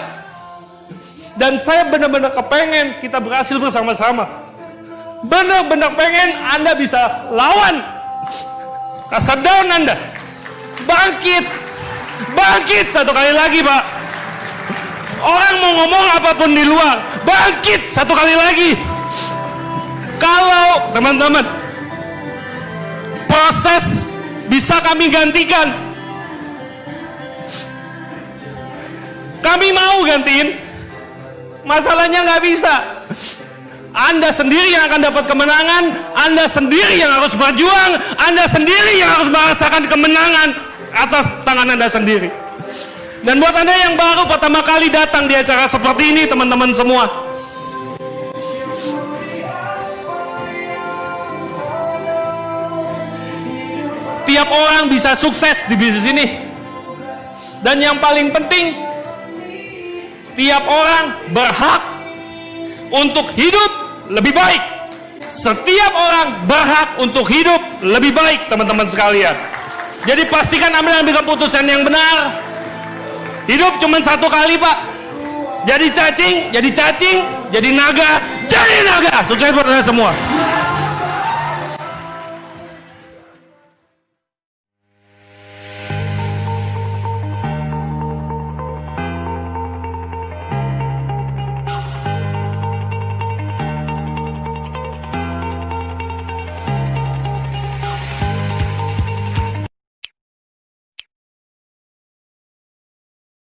S2: Dan saya benar-benar kepengen kita berhasil bersama-sama. Benar-benar pengen Anda bisa lawan rasa down Anda. Bangkit 1 kali lagi Pak. Orang mau ngomong apapun di luar, bangkit 1 kali lagi. Kalau teman-teman proses bisa kami gantikan, kami mau gantiin. Masalahnya nggak bisa. Anda sendiri yang akan dapat kemenangan, Anda sendiri yang harus berjuang, Anda sendiri yang harus merasakan kemenangan atas tangan Anda sendiri. Dan buat Anda yang baru pertama kali datang di acara seperti ini, teman-teman semua, tiap orang bisa sukses di bisnis ini. Dan yang paling penting, tiap orang berhak untuk hidup lebih baik. Setiap orang berhak untuk hidup lebih baik, teman-teman sekalian. Jadi pastikan Anda ambil keputusan yang benar. Hidup cuma 1 kali Pak. Jadi cacing, jadi naga. Sukses buat Anda semua.